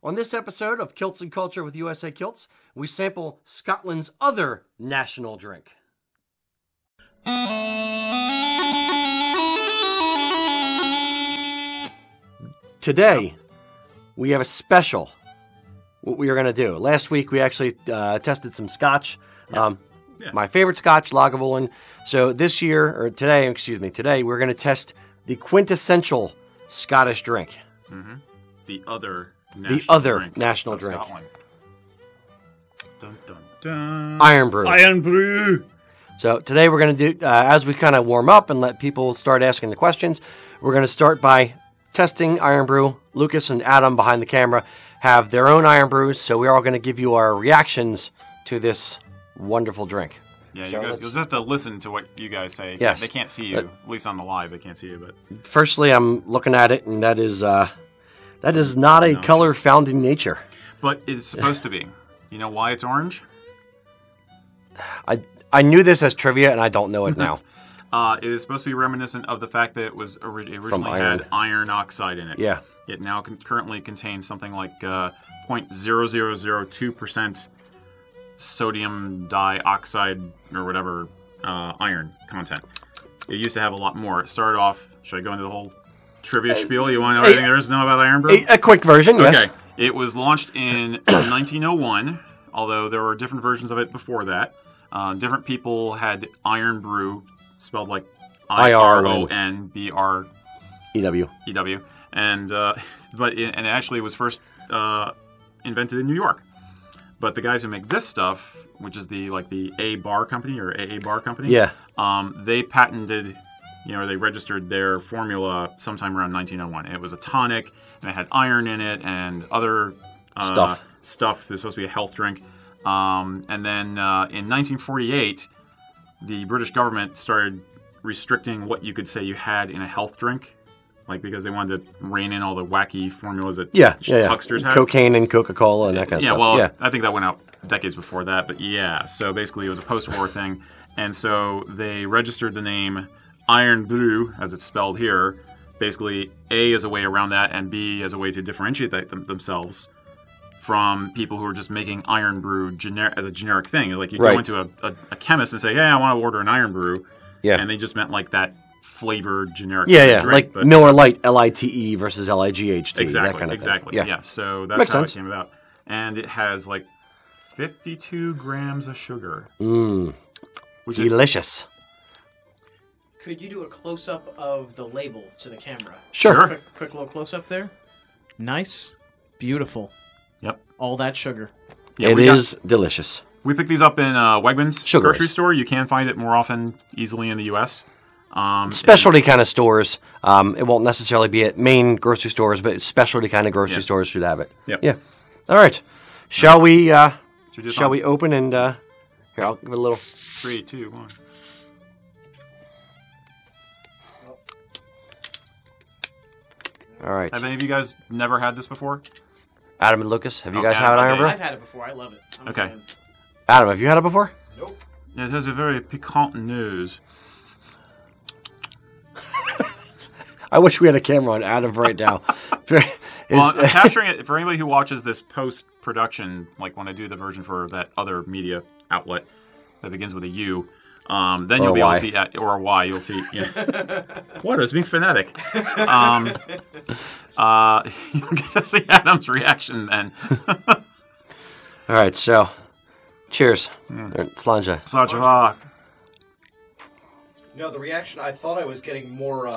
On this episode of Kilts and Culture with USA Kilts, we sample Scotland's other national drink. Today, we have a special. What we are going to do. Last week, we actually tested some scotch. My favorite scotch, Lagavulin. So this year, or today, today, we're going to test the quintessential Scottish drink. Mm-hmm. The other national drink. Scotland. Dun, dun, dun. Irn Bru. Irn Bru. So today we're going to do, as we kind of warm up and let people start asking the questions, we're going to start by testing Irn Bru. Lucas and Adam behind the camera have their own Irn Brus, so we're all going to give you our reactions to this wonderful drink. Yeah, so you'll just have to listen to what you guys say. Yes. They can't see you, at least on the live, they can't see you. But firstly, I'm looking at it, and that is not a color found in nature. But it's supposed to be. You know why it's orange? I knew this as trivia, and I don't know it now. It is supposed to be reminiscent of the fact that it was originally had iron oxide in it. Yeah. It now currently contains something like 0.0002% sodium dioxide or whatever iron content. It used to have a lot more. It started off. Should I go into the whole trivia spiel? You want to know everything there is to know about Irn Bru? A quick version, yes. Okay. It was launched in 1901, although there were different versions of it before that. Different people had Irn Bru, spelled like IRONBREW. And it actually was first invented in New York. But the guys who make this stuff, which is the A bar company or AA bar company, they patented, they registered their formula sometime around 1901. And it was a tonic, and it had iron in it and other stuff. It's supposed to be a health drink. And then in 1948, the British government started restricting what you could say you had in a health drink. Because they wanted to rein in all the wacky formulas that hucksters had. Cocaine and Coca-Cola and that kind of stuff. I think that went out decades before that. But so basically it was a post-war thing. And so they registered the name Irn Bru, as it's spelled here. Basically, A as a way around that, and B as a way to differentiate themselves from people who are just making Irn Bru as a generic thing. Like you go into a chemist and say, hey, I want to order an Irn Bru. Yeah. And they just meant like that flavored generic drink. Like Miller Lite, LITE versus LIGHT. Exactly. Yeah. So that's Makes how sense. it came about. And it has 52 grams of sugar. Which delicious. Could you do a close-up of the label to the camera? Sure. Quick little close-up there. Nice. Beautiful. Yep. All that sugar. Yeah, it is delicious. We picked these up in Wegmans grocery store. You can find it more often easily in the U.S. Specialty kind of stores. It won't necessarily be at main grocery stores, but specialty kind of grocery stores should have it. Yep. Yeah. All right. Shall we open and here, I'll give it a little 3, 2, 1. All right. Have any of you guys never had this before? Adam and Lucas, have you guys had Irn Bru? I've had it before. I love it. Okay. Adam, have you had it before? Nope. It has a very piquant nose. I wish we had a camera on Adam right now. I'm capturing it for anybody who watches this post-production, like when I do the version for that other media outlet that begins with a U. Then you'll be able to see, or a Y, you'll see. What? I was being phonetic. You'll get to see Adam's reaction then. All right, so cheers. Slanja. Slanja. No, the reaction, I thought I was getting more,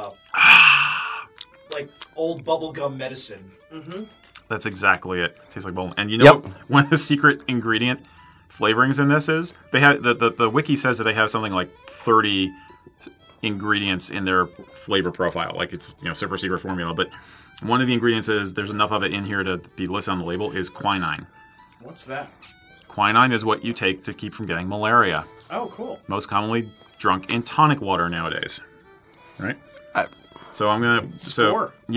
like old bubblegum medicine. Mm-hmm. That's exactly it. Tastes like bubble. And you know what one of the secret ingredient flavorings in this is? They have the wiki says that they have something like 30 ingredients in their flavor profile. Like it's super secret formula. But one of the ingredients is there's enough of it in here to be listed on the label is quinine. What's that? Quinine is what you take to keep from getting malaria. Oh, cool. Most commonly drunk in tonic water nowadays, right? So I'm gonna.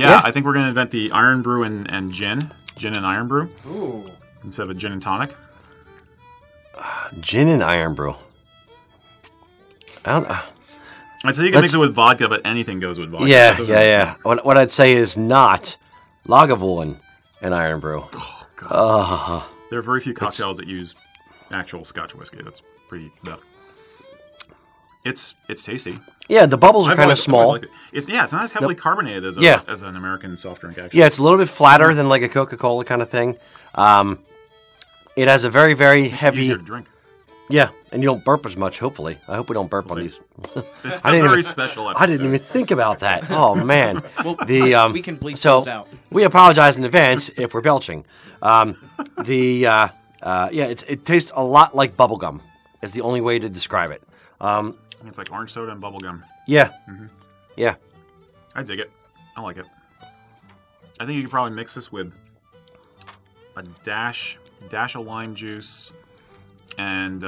I think we're gonna invent the Irn Bru and gin and Irn Bru. Ooh. Instead of a gin and tonic. Gin and Irn Bru. I'd say you can mix it with vodka, but anything goes with vodka. Yeah. What I'd say is not Lagavulin and Irn Bru. Oh, God. There are very few cocktails that use actual Scotch whiskey. That's pretty. It's tasty. Yeah, the bubbles are kind of small. It's not as heavily carbonated as as an American soft drink. Actually, yeah, it's a little bit flatter than like a Coca-Cola kind of thing. It has a very, very heavy. Easier to drink. Yeah, and you don't burp as much. Hopefully, I hope we don't burp on these. It's a very special episode. I didn't even think about that. Oh man, well, we can bleep those out. We apologize in advance if we're belching. It tastes a lot like bubblegum. Is the only way to describe it. It's like orange soda and bubblegum. Yeah. Yeah. I dig it. I like it. I think you could probably mix this with a dash of lime juice and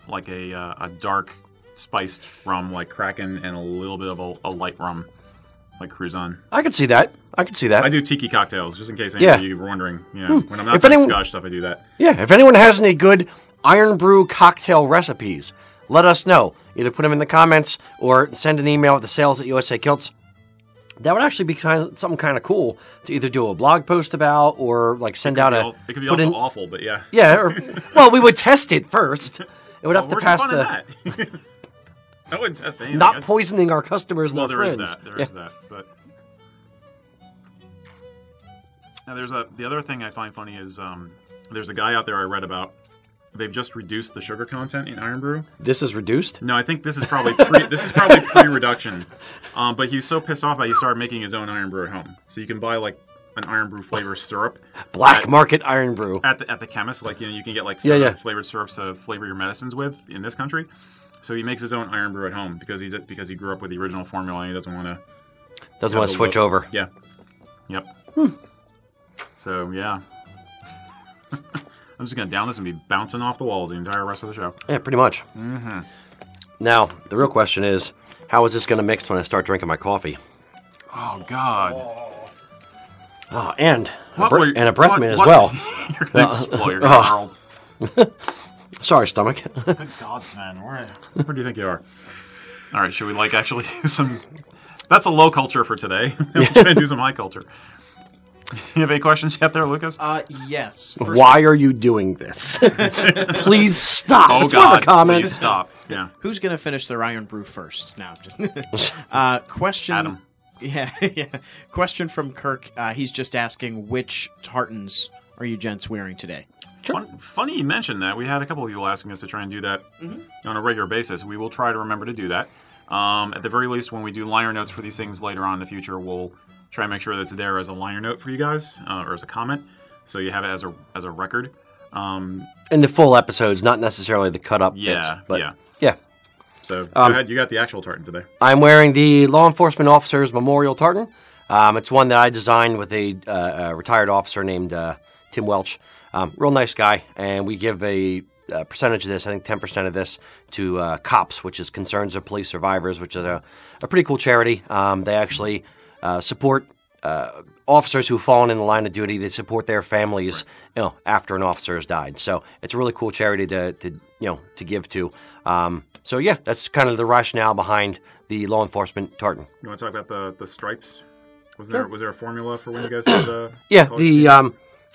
like a dark spiced rum like Kraken and a little bit of a light rum like Cruzan. I could see that. I do tiki cocktails just in case any of you were wondering. When I'm not doing Scotch stuff, I do that. Yeah. If anyone has any good Irn Bru cocktail recipes, let us know. Either put them in the comments or send an email to sales at USA Kilts. That would actually be something kind of cool to either do a blog post about or like send out a. It could be also awful, but yeah. Yeah. Well, we would test it first. It would have to pass the. That? I wouldn't test anything. Not poisoning our customers and our friends. There is that. But now the other thing I find funny is there's a guy out there I read about. They've just reduced the sugar content in Irn Bru. This is reduced? No, I think this is probably pre-reduction. But he was so pissed off that he started making his own Irn Bru at home. So you can buy like an Irn Bru flavor syrup. Black market Irn Bru. At the chemist, like you can get like flavored syrups to flavor your medicines with in this country. So he makes his own Irn Bru at home because he grew up with the original formula and he doesn't want to switch over. Yeah. Yep. So yeah. I'm just going to down this and be bouncing off the walls the entire rest of the show. Yeah, pretty much. Mm-hmm. Now, the real question is, how is this going to mix when I start drinking my coffee? Oh, God. Oh, and a breath mint as well. You're going to explode. You're going to hurl. Sorry, stomach. Good gods, man. Where do you think you are? All right, should we actually do some... That's a low culture for today. We're going to do some high culture. You have any questions yet there, Lucas? Yes. Why are you doing this? Please stop. Oh, it's God. A comment. Please stop. Yeah. Who's going to finish their Irn Bru first? No, just... question... Adam. Yeah. Question from Kirk. He's just asking, which tartans are you gents wearing today? Sure. Funny you mentioned that. We had a couple of people asking us to try and do that on a regular basis. We will try to remember to do that. At the very least, when we do liner notes for these things later on in the future, we'll try and make sure that it's there as a liner note for you guys, or as a comment, so you have it as a record. In the full episodes, not necessarily the cut-up bits. But yeah. So, go ahead. You got the actual tartan today. I'm wearing the Law Enforcement Officers Memorial Tartan. It's one that I designed with a retired officer named Tim Welch. Real nice guy, and we give a percentage of this, I think 10% of this, to COPS, which is Concerns of Police Survivors, which is a pretty cool charity. They actually... support officers who've fallen in the line of duty. They support their families, after an officer has died. So it's a really cool charity to give to. So yeah, that's kind of the rationale behind the law enforcement tartan. You want to talk about the stripes? Was there a formula for when you guys had the? Yeah,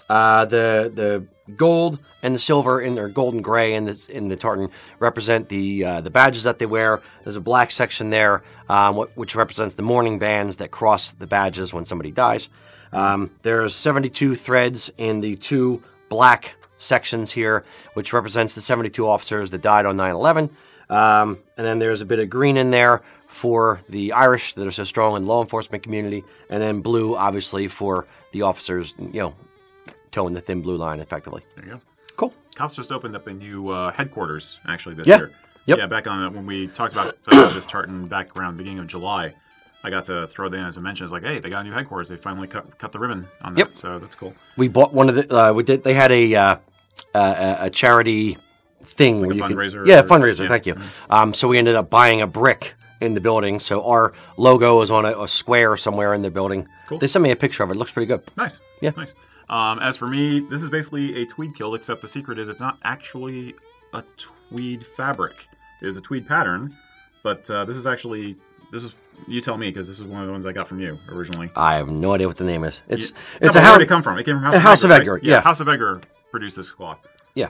the gold and the silver or gold and gray in the tartan represent the badges that they wear. There's a black section there, which represents the mourning bands that cross the badges when somebody dies. There's 72 threads in the two black sections here, which represents the 72 officers that died on 9/11. And then there's a bit of green in there for the Irish that are so strong in the law enforcement community, and then blue, obviously, for the officers, towing the thin blue line, effectively. There you go. Cool. Cops just opened up a new headquarters, actually, this year. Yep. Yeah, back on when we talked about this tartan back around the beginning of July, I got to throw that in as a mention. It's like, hey, they got a new headquarters. They finally cut the ribbon on that. Yep. So that's cool. We bought one of the. They had a charity thing. Like a fundraiser? Fundraiser. Yeah. Thank you. So we ended up buying a brick in the building. So our logo is on a square somewhere in the building. Cool. They sent me a picture of it. It looks pretty good. Nice. Yeah. Nice. As for me, this is basically a tweed kilt, except the secret is it's not actually a tweed fabric. It is a tweed pattern, but this is actually this is you tell me because this is one of the ones I got from you originally. I have no idea what the name is. It's where did it come from? It came from House of Edgar. Right? Yeah, House of Edgar produced this cloth. Yeah.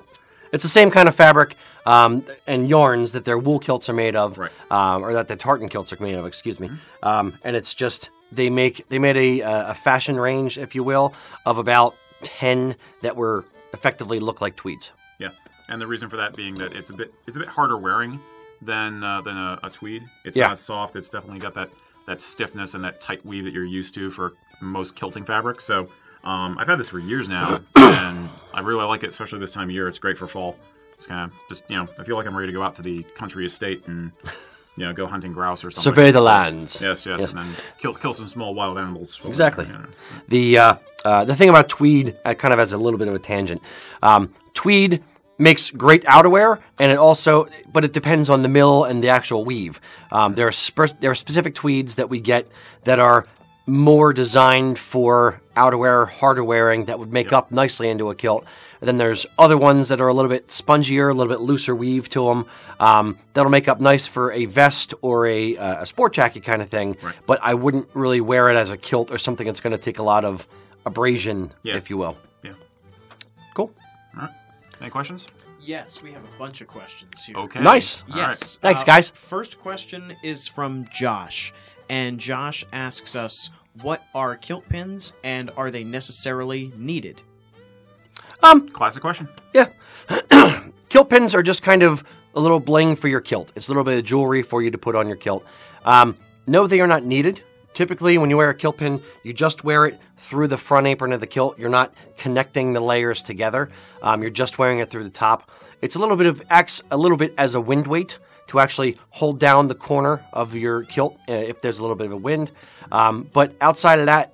It's the same kind of fabric and yarns that their wool kilts are made of, right. Or that the tartan kilts are made of. Excuse me. And it's just they made a fashion range, if you will, of about 10 that were effectively look like tweeds. Yeah, and the reason for that being that it's a bit harder wearing than a tweed. It's not as soft. It's definitely got that stiffness and that tight weave that you're used to for most kilting fabric. So. I've had this for years now, and I really like it, especially this time of year. It's great for fall. It's kind of just, I feel like I'm ready to go out to the country estate and, go hunting grouse or something. Survey the lands. Yes, and then kill some small wild animals. Exactly. The thing about tweed, kind of as a little bit of a tangent, tweed makes great outerwear, and but it depends on the mill and the actual weave. There are specific tweeds that we get that are more designed for outerwear, harder wearing, that would make up nicely into a kilt. And then there's other ones that are a little bit spongier, a little bit looser weave to them. That'll make up nice for a vest or a sport jacket kind of thing. Right. But I wouldn't really wear it as a kilt or something that's going to take a lot of abrasion, if you will. Yeah. Cool. All right. Any questions? Yes, we have a bunch of questions here. Okay. Nice. Yes. Right. Thanks, guys. First question is from Josh. And Josh asks us, what are kilt pins, and are they necessarily needed? Classic question. Yeah. Kilt pins are just kind of a little bling for your kilt. It's a little bit of jewelry for you to put on your kilt. No, they are not needed. Typically, when you wear a kilt pin, you just wear it through the front apron of the kilt. You're not connecting the layers together. You're just wearing it through the top. It's acts a little bit as a wind weight to actually hold down the corner of your kilt if there's a little bit of a wind. But outside of that,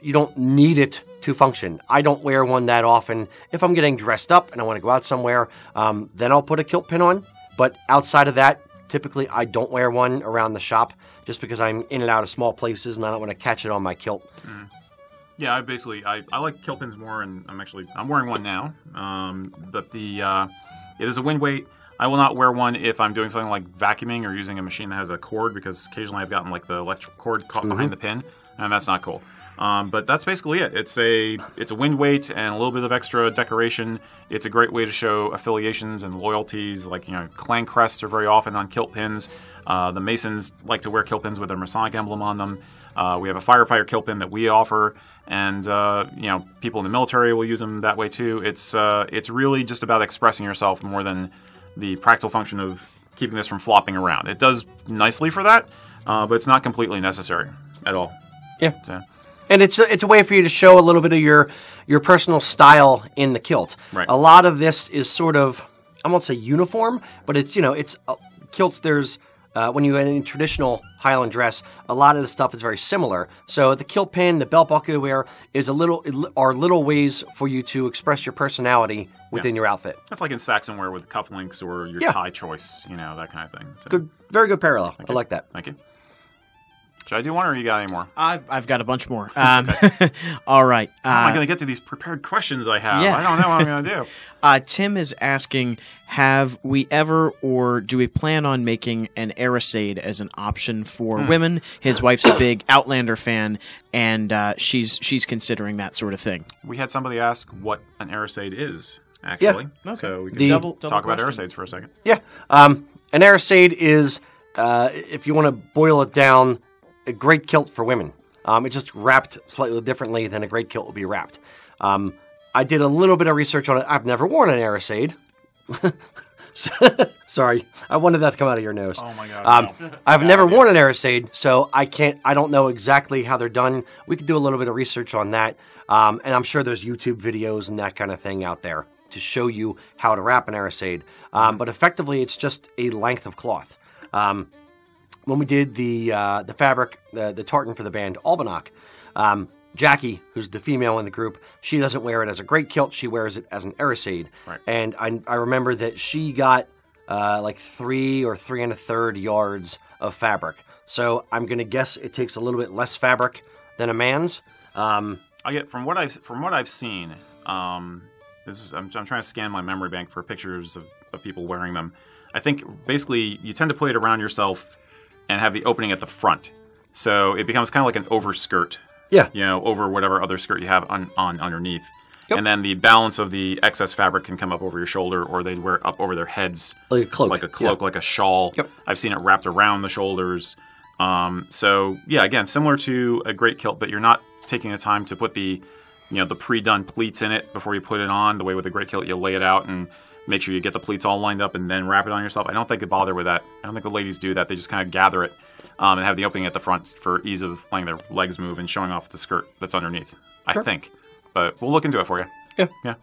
you don't need it to function. I don't wear one that often. If I'm getting dressed up and I want to go out somewhere, then I'll put a kilt pin on. But outside of that, typically I don't wear one around the shop just because I'm in and out of small places and I don't want to catch it on my kilt. Mm. Yeah, I like kilt pins more, and I'm wearing one now. But it is a wind weight. I will not wear one if I'm doing something like vacuuming or using a machine that has a cord, because occasionally I've gotten like the electric cord caught behind the pin, and that's not cool. But that's basically it. It's a wind weight and a little bit of extra decoration. It's a great way to show affiliations and loyalties, like clan crests are very often on kilt pins. The Masons like to wear kilt pins with their Masonic emblem on them. We have a firefighter kilt pin that we offer, and people in the military will use them that way too. It's really just about expressing yourself more than the practical function of keeping this from flopping around. It does nicely for that, but it's not completely necessary at all. Yeah. So. And it's a way for you to show a little bit of your personal style in the kilt. Right. A lot of this is sort of, I won't say uniform, but it's kilts. There's when you in traditional Highland dress, a lot of the stuff is very similar. So the kilt pin, the belt buckle you wear are little ways for you to express your personality within your outfit. That's like in Saxon wear with cufflinks or your tie choice, that kind of thing. So. Good, very good parallel. Okay. I like that. Thank you. Should I do one, or you got any more? I've got a bunch more. All right. How am I going to get to these prepared questions I have? Yeah. I don't know what I'm going to do. Tim is asking, have we ever or do we plan on making an arisaid as an option for women? His wife's a big Outlander fan, and she's considering that sort of thing. We had somebody ask what an arisaid is, actually. Yeah. Okay. So we can double talk about question. arisaids for a second. Yeah. An arisaid is, if you want to boil it down, a great kilt for women. It's just wrapped slightly differently than a great kilt will be wrapped. I did a little bit of research on it. I've never worn an arisaid. Sorry, I wanted that to come out of your nose. Oh my God! No. I've never worn an arisaid, so I don't know exactly how they're done. We could do a little bit of research on that, and I'm sure there's YouTube videos and that kind of thing out there to show you how to wrap an arisaid. But effectively, it's just a length of cloth. When we did the fabric, the tartan for the band Albanock, Jackie, who's the female in the group, she doesn't wear it as a great kilt. She wears it as an arisaid. Right. And I remember that she got like 3 or 3 1/3 yards of fabric. So I'm going to guess it takes a little bit less fabric than a man's. I get from what I've seen. I'm trying to scan my memory bank for pictures of people wearing them. I think basically you tend to put it around yourself. and have the opening at the front. So it becomes kind of like an overskirt. Yeah. You know, over whatever other skirt you have on underneath. Yep. And then the balance of the excess fabric can come up over your shoulder, or they'd wear it up over their heads. Like a cloak. Like a cloak, like a shawl. Yep. I've seen it wrapped around the shoulders. So, yeah, again, similar to a great kilt, but you're not taking the time to put the pre-done pleats in it before you put it on. The way with a great kilt, you lay it out and make sure you get the pleats all lined up and then wrap it on yourself. I don't think they bother with that. I don't think the ladies do that. They just kind of gather it and have the opening at the front for ease of letting their legs move and showing off the skirt that's underneath, I think. But we'll look into it for you. Yeah. Yeah.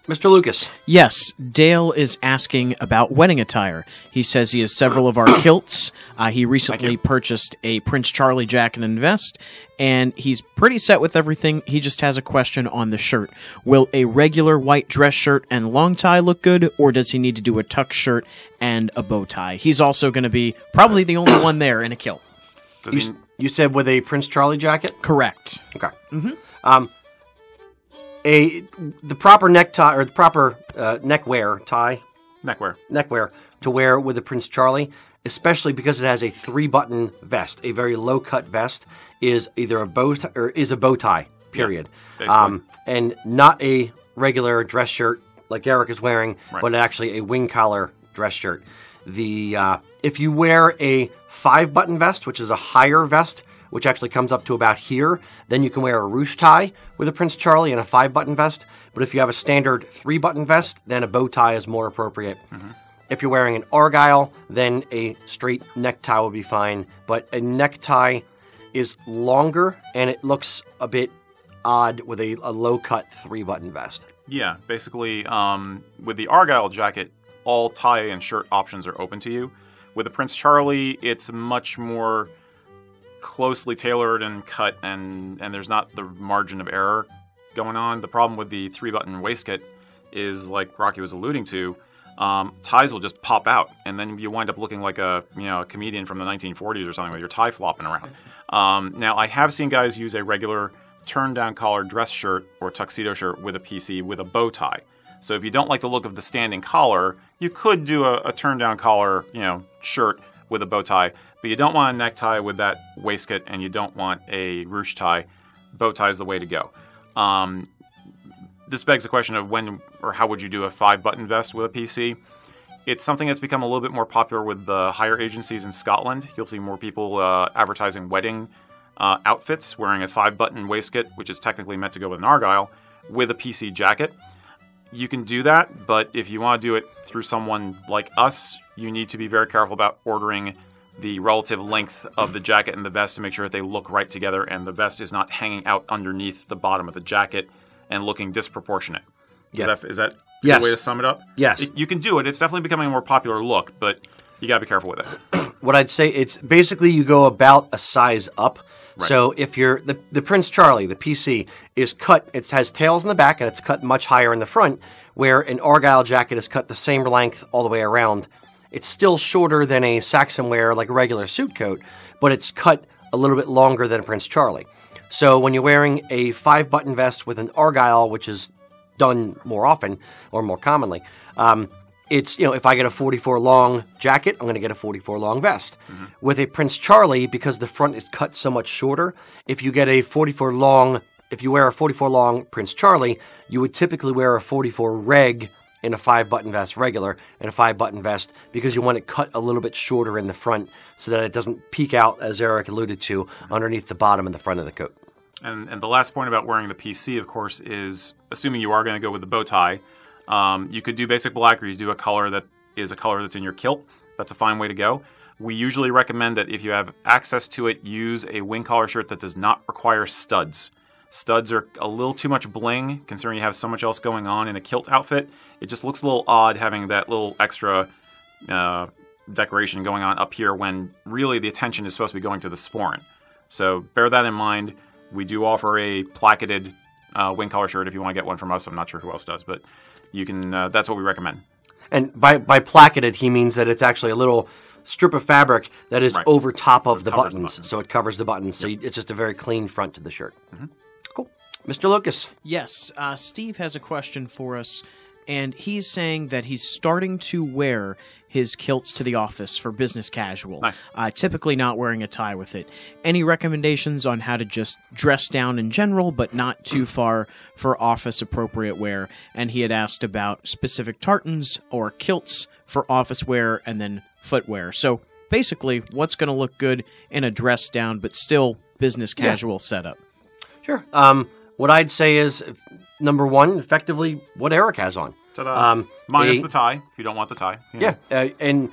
Mr. Lucas. Yes, Dale is asking about wedding attire. He says he has several of our kilts. He recently purchased a Prince Charlie jacket and vest, and he's pretty set with everything. He just has a question on the shirt. Will a regular white dress shirt and long tie look good, or does he need to do a tuck shirt and a bow tie? He's also going to be probably the only one there in a kilt. You said with a Prince Charlie jacket? Correct. Okay. Mm-hmm. The proper necktie or the proper neckwear to wear with a Prince Charlie, especially because it has a 3-button vest, a very low cut vest, is either a bow tie. Period. Yeah, and not a regular dress shirt like Eric is wearing, right. but actually a wing collar dress shirt. If you wear a 5-button vest, which is a higher vest, which actually comes up to about here, then you can wear a ruche tie with a Prince Charlie and a 5-button vest. But if you have a standard 3-button vest, then a bow tie is more appropriate. Mm-hmm. If you're wearing an argyle, then a straight necktie will be fine. But a necktie is longer, and it looks a bit odd with a low-cut 3-button vest. Yeah, basically, with the argyle jacket, all tie and shirt options are open to you. With the Prince Charlie, it's much more closely tailored and cut, and there's not the margin of error going on. The problem with the 3-button waistcoat is, like Rocky was alluding to, ties will just pop out, and then you wind up looking like a comedian from the 1940s or something with your tie flopping around. Now, I have seen guys use a regular turn-down collar dress shirt or tuxedo shirt with a PC with a bow tie. So if you don't like the look of the standing collar, you could do a turn-down collar, shirt with a bow tie, but you don't want a necktie with that waistcoat, and you don't want a ruche tie. Bow tie is the way to go. This begs the question of when or how would you do a 5-button vest with a PC? It's something that's become a little bit more popular with the hire agencies in Scotland. You'll see more people advertising wedding outfits wearing a 5-button waistcoat, which is technically meant to go with an argyle, with a PC jacket. You can do that, but if you want to do it through someone like us, you need to be very careful about ordering the relative length of the jacket and the vest to make sure that they look right together and the vest is not hanging out underneath the bottom of the jacket and looking disproportionate. Yeah. Is that a Yes. good way to sum it up? Yes. You can do it. It's definitely becoming a more popular look, but you got to be careful with it. What I'd say, it's basically you go about a size up. Right. So if you're the Prince Charlie, the PC, is cut, it has tails in the back and it's cut much higher in the front, where an argyle jacket is cut the same length all the way around. It's still shorter than a Saxon wear, like a regular suit coat, but it's cut a little bit longer than a Prince Charlie. So when you're wearing a 5-button vest with an argyle, which is done more often or more commonly, it's, if I get a 44 long jacket, I'm going to get a 44 long vest. Mm-hmm. With a Prince Charlie, because the front is cut so much shorter, if you wear a 44 long Prince Charlie, you would typically wear a 44 reg in a 5-button vest regular and a 5-button vest because you want it cut a little bit shorter in the front so that it doesn't peek out, as Eric alluded to, underneath the bottom and the front of the coat. And the last point about wearing the PC, of course, is assuming you are going to go with the bow tie, you could do basic black, or you do a color that is a color that's in your kilt. That's a fine way to go. We usually recommend that if you have access to it, use a wing collar shirt that does not require studs. Studs are a little too much bling, considering you have so much else going on in a kilt outfit. It just looks a little odd having that little extra decoration going on up here when really the attention is supposed to be going to the sporran. So bear that in mind. We do offer a placketed wing collar shirt if you want to get one from us. I'm not sure who else does, but you can. That's what we recommend. And by placketed, he means that it's actually a little strip of fabric that is over top of the buttons. So it covers the buttons. Yep. So it's just a very clean front to the shirt. Mm-hmm. Cool. Mr. Lucas. Yes. Steve has a question for us. and he's saying that he's starting to wear his kilts to the office for business casual. Nice. Typically not wearing a tie with it. Any recommendations on how to just dress down in general, but not too far for office-appropriate wear? And he had asked about specific tartans or kilts for office wear and then footwear. So basically, what's going to look good in a dress down, but still business casual setup? Sure. What I'd say is, number one, effectively, what Eric has on. Minus the tie, if you don't want the tie. And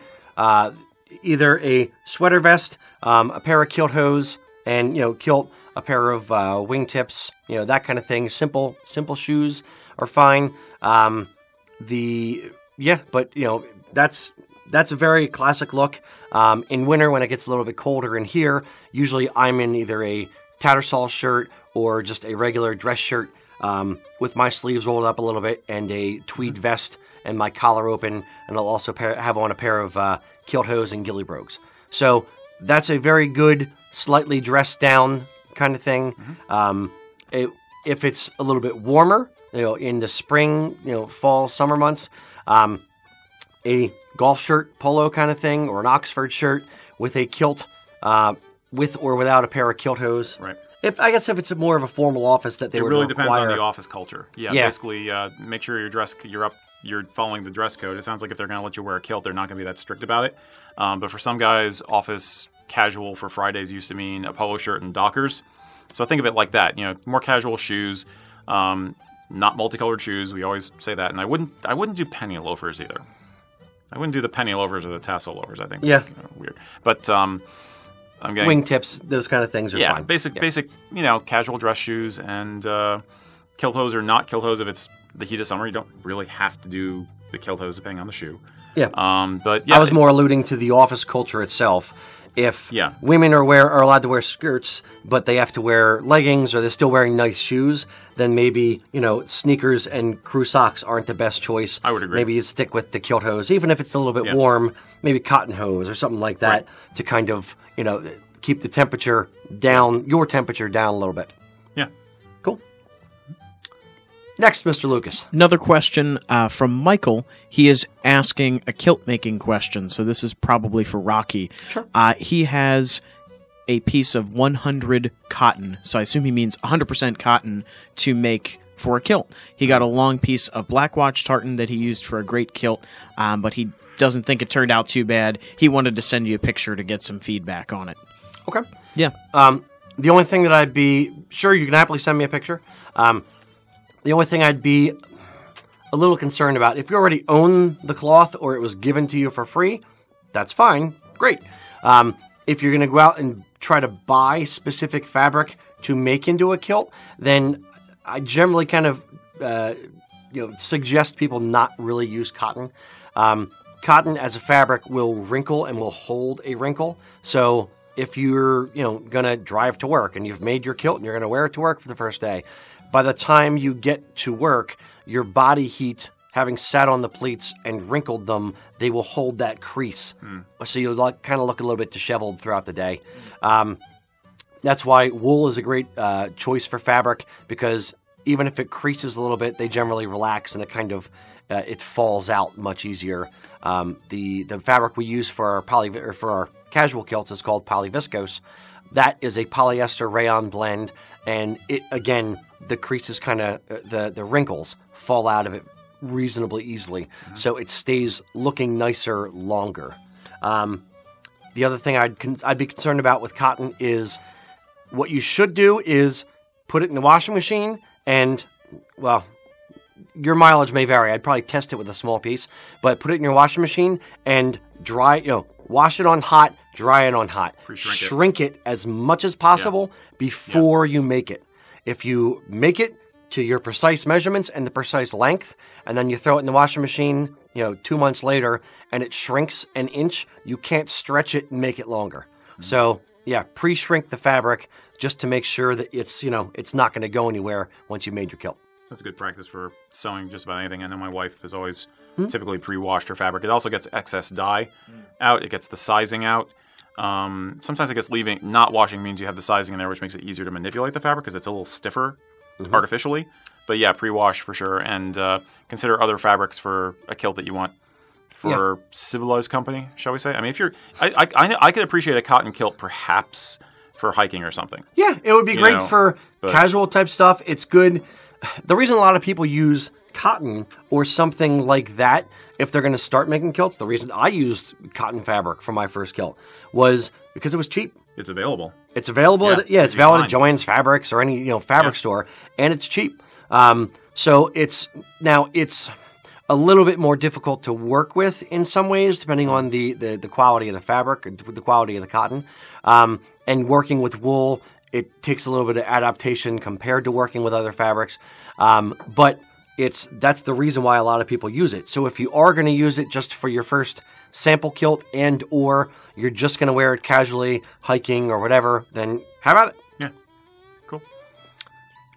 either a sweater vest, a pair of kilt hose, and, kilt, a pair of wingtips, that kind of thing. Simple shoes are fine. But, that's a very classic look. In winter, when it gets a little bit colder in here, usually I'm in either a tattersall shirt or just a regular dress shirt with my sleeves rolled up a little bit and a tweed vest and my collar open, and I'll also have on a pair of kilt hose and ghillie brogues. So that's a very good, slightly dressed down kind of thing. If it's a little bit warmer, in the spring, fall, summer months, a golf shirt, polo kind of thing, or an Oxford shirt with a kilt, with or without a pair of kilt hose. Right. If it's more of a formal office that they would require. It really depends on the office culture. Basically, make sure you're following the dress code. It sounds like if they're going to let you wear a kilt, they're not going to be that strict about it. But for some guys, office casual for Fridays used to mean a polo shirt and Dockers. So think of it like that. More casual shoes, not multicolored shoes. We always say that. And I wouldn't do penny loafers either. I wouldn't do the penny loafers or the tassel loafers. I think weird. But I'm getting wingtips, those kind of things are fine. Basic, casual dress shoes, and kilt hose or not kilt hose. If it's the heat of summer, you don't really have to do the kilt hose depending on the shoe. Yeah. But I was more alluding to the office culture itself. If women are allowed to wear skirts, but they have to wear leggings or they're still wearing nice shoes, then maybe, sneakers and crew socks aren't the best choice. I would agree. Maybe you stick with the kilt hose, even if it's a little bit warm, maybe cotton hose or something like that to kind of, keep the temperature down, your temperature down a little bit. Yeah. Cool. Next, Mr. Lucas. Another question from Michael. He is asking a kilt-making question, so this is probably for Rocky. Sure. He has a piece of 100 cotton, so I assume he means 100% cotton, to make for a kilt. He got a long piece of black watch tartan that he used for a great kilt, but he doesn't think it turned out too bad. He wanted to send you a picture to get some feedback on it. Okay. Yeah. The only thing that I'd be... Sure, you can happily send me a picture. The only thing I'd be a little concerned about, if you already own the cloth or it was given to you for free, that's fine. Great. If you're going to go out and try to buy specific fabric to make into a kilt, then I generally kind of suggest people not really use cotton. Cotton as a fabric will wrinkle and will hold a wrinkle. So if you're going to drive to work and you've made your kilt and you're going to wear it to work for the first day, by the time you get to work, your body heat, having sat on the pleats and wrinkled them, they will hold that crease. So you'll kind of look a little bit disheveled throughout the day. That's why wool is a great choice for fabric, because even if it creases a little bit, they generally relax and it kind of it falls out much easier. The fabric we use for our casual kilts is called polyviscose. That is a polyester rayon blend, and it again, the creases kind of the wrinkles fall out of it reasonably easily, so it stays looking nicer longer. The other thing I'd be concerned about with cotton is what you should do is put it in the washing machine and, well, your mileage may vary. I'd probably test it with a small piece, but put it in your washing machine and dry, wash it on hot, dry it on hot. Shrink it as much as possible before you make it. If you make it to your precise measurements and the precise length, and then you throw it in the washing machine, 2 months later, and it shrinks an inch, you can't stretch it and make it longer. So, pre-shrink the fabric just to make sure that it's, it's not going to go anywhere once you've made your kilt. That's good practice for sewing just about anything. I know my wife has always typically pre-washed her fabric. It also gets excess dye out. It gets the sizing out. Sometimes it gets not washing means you have the sizing in there, which makes it easier to manipulate the fabric because it's a little stiffer artificially. But yeah, pre-wash for sure, and consider other fabrics for a kilt that you want for civilized company, shall we say? I mean, if you're, I could appreciate a cotton kilt perhaps for hiking or something. Yeah, it would be great for casual type stuff. It's good. The reason a lot of people use cotton or something like that, if they're going to start making kilts, the reason I used cotton fabric for my first kilt was because it was cheap. It's available. It's available. It's available at Joann's Fabrics or any fabric store, and it's cheap. So it's a little bit more difficult to work with in some ways, depending on the quality of the fabric, the quality of the cotton, and working with wool. It takes a little bit of adaptation compared to working with other fabrics, but that's the reason why a lot of people use it. So if you are going to use it just for your first sample kilt and or you're just going to wear it casually, hiking or whatever, then how about it? Yeah, cool.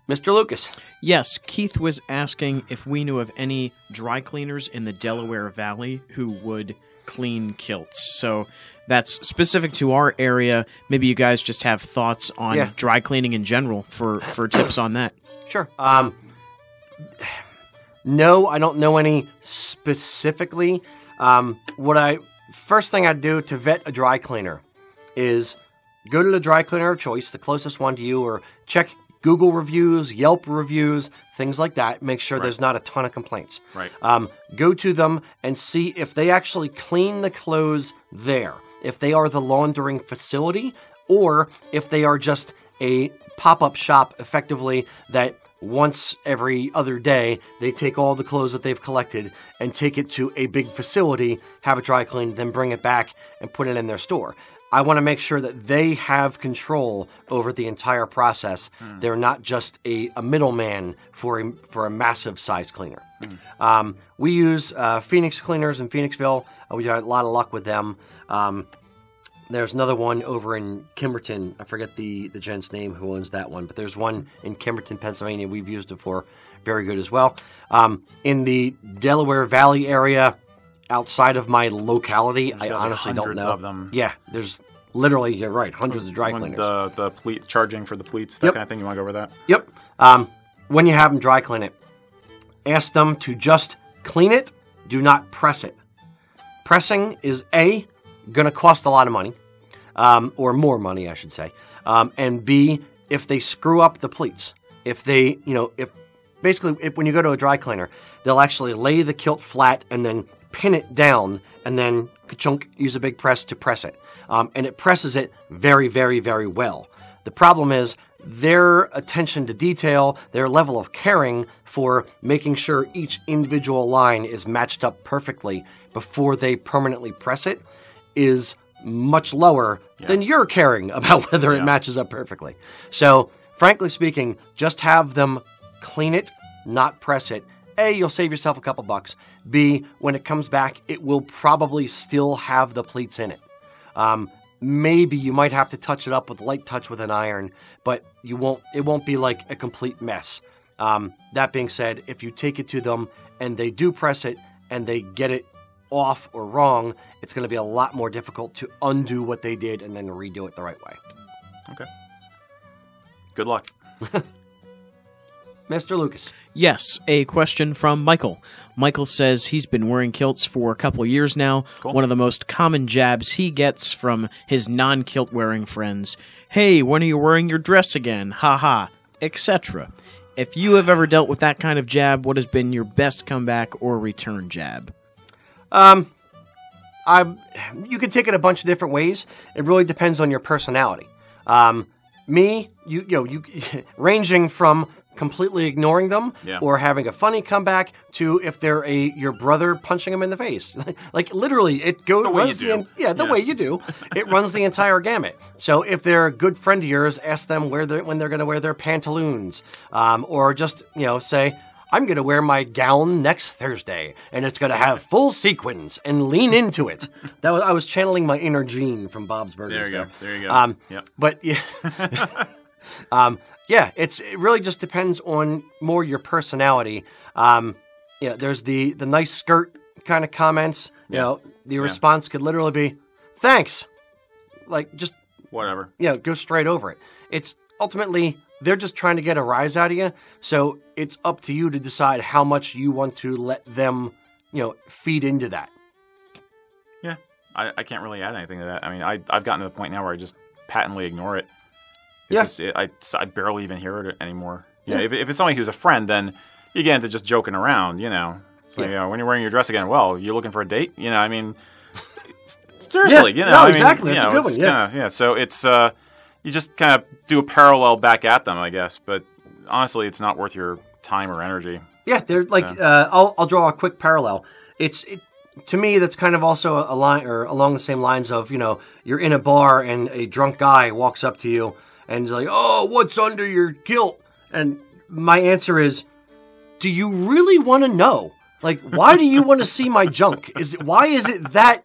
Mr. Lucas. Yes, Keith was asking if we knew of any dry cleaners in the Delaware Valley who would clean kilts. So that's specific to our area. Maybe you guys just have thoughts on dry cleaning in general for tips on that. Sure. No, I don't know any specifically. First thing I'd do to vet a dry cleaner is go to the dry cleaner of choice, the closest one to you, or check Google reviews, Yelp reviews, things like that. Make sure there's not a ton of complaints. Right. Go to them and see if they actually clean the clothes there, if they are the laundering facility, or if they are just a pop-up shop, effectively, that once every other day, they take all the clothes that they've collected and take it to a big facility, have it dry cleaned, then bring it back and put it in their store. I want to make sure that they have control over the entire process. They're not just a middleman for a massive size cleaner. We use Phoenix Cleaners in Phoenixville. We had a lot of luck with them. There's another one over in Kimberton. I forget the gent's name who owns that one, but there's one in Kimberton, Pennsylvania. We've used it for. Very good as well. In the Delaware Valley area, outside of my locality, I honestly don't know. Hundreds of them. Yeah, there's literally, you're right, hundreds of dry cleaners. The pleat, charging for the pleats, that kind of thing. You want to go over that? Yep. When you have them dry clean it, ask them to just clean it. Do not press it. Pressing is going to cost a lot of money, or more money, I should say. And B, if they screw up the pleats, when you go to a dry cleaner, they'll actually lay the kilt flat and then pin it down and then ka-chunk, use a big press to press it. And it presses it very, very, very well. The problem is their attention to detail, their level of caring for making sure each individual line is matched up perfectly before they permanently press it is much lower than you're caring about whether it matches up perfectly. So, frankly speaking, just have them clean it, not press it. A, you'll save yourself a couple bucks. B, when it comes back, it will probably still have the pleats in it. Maybe you might have to touch it up with light touch with an iron, but it won't be like a complete mess. That being said, if you take it to them and they do press it and they get it off or wrong, it's going to be a lot more difficult to undo what they did and then redo it the right way. Okay. Good luck. Mr. Lucas. Yes, a question from Michael. Michael says he's been wearing kilts for a couple years now. Cool. One of the most common jabs he gets from his non-kilt wearing friends, "Hey, when are you wearing your dress again? Ha ha," etc. If you have ever dealt with that kind of jab, what has been your best comeback or return jab? You can take it a bunch of different ways. It really depends on your personality. Me, you ranging from completely ignoring them or having a funny comeback to if they're your brother punching them in the face. Like literally, it goes the way you do. Way you do. It runs the entire gamut. So if they're a good friend of yours, ask them when they're going to wear their pantaloons, or just say, "I'm going to wear my gown next Thursday, and it's going to have full sequins," and lean into it. I was channeling my inner Gene from Bob's Burgers. There you go. But it really just depends on more your personality. There's the nice skirt kind of comments. The response could literally be, "Thanks." Like, just whatever. Go straight over it. It's ultimately they're just trying to get a rise out of you. So it's up to you to decide how much you want to let them, feed into that. Yeah, I can't really add anything to that. I mean, I've gotten to the point now where I just patently ignore it. I barely even hear it anymore. Yeah. If it's somebody who's a friend, then you get into just joking around, So, when you're wearing your dress again, well, you're looking for a date? I mean, seriously, No, exactly. That's a good one, yeah. So it's, you just kind of do a parallel back at them, I guess. But honestly, it's not worth your time or energy. Yeah, they're like, I'll draw a quick parallel. To me, that's kind of also a line, or along the same lines of, you're in a bar and a drunk guy walks up to you and is like, "Oh, what's under your kilt?" And my answer is, do you really want to know? Like, why do you want to see my junk? Why is it that,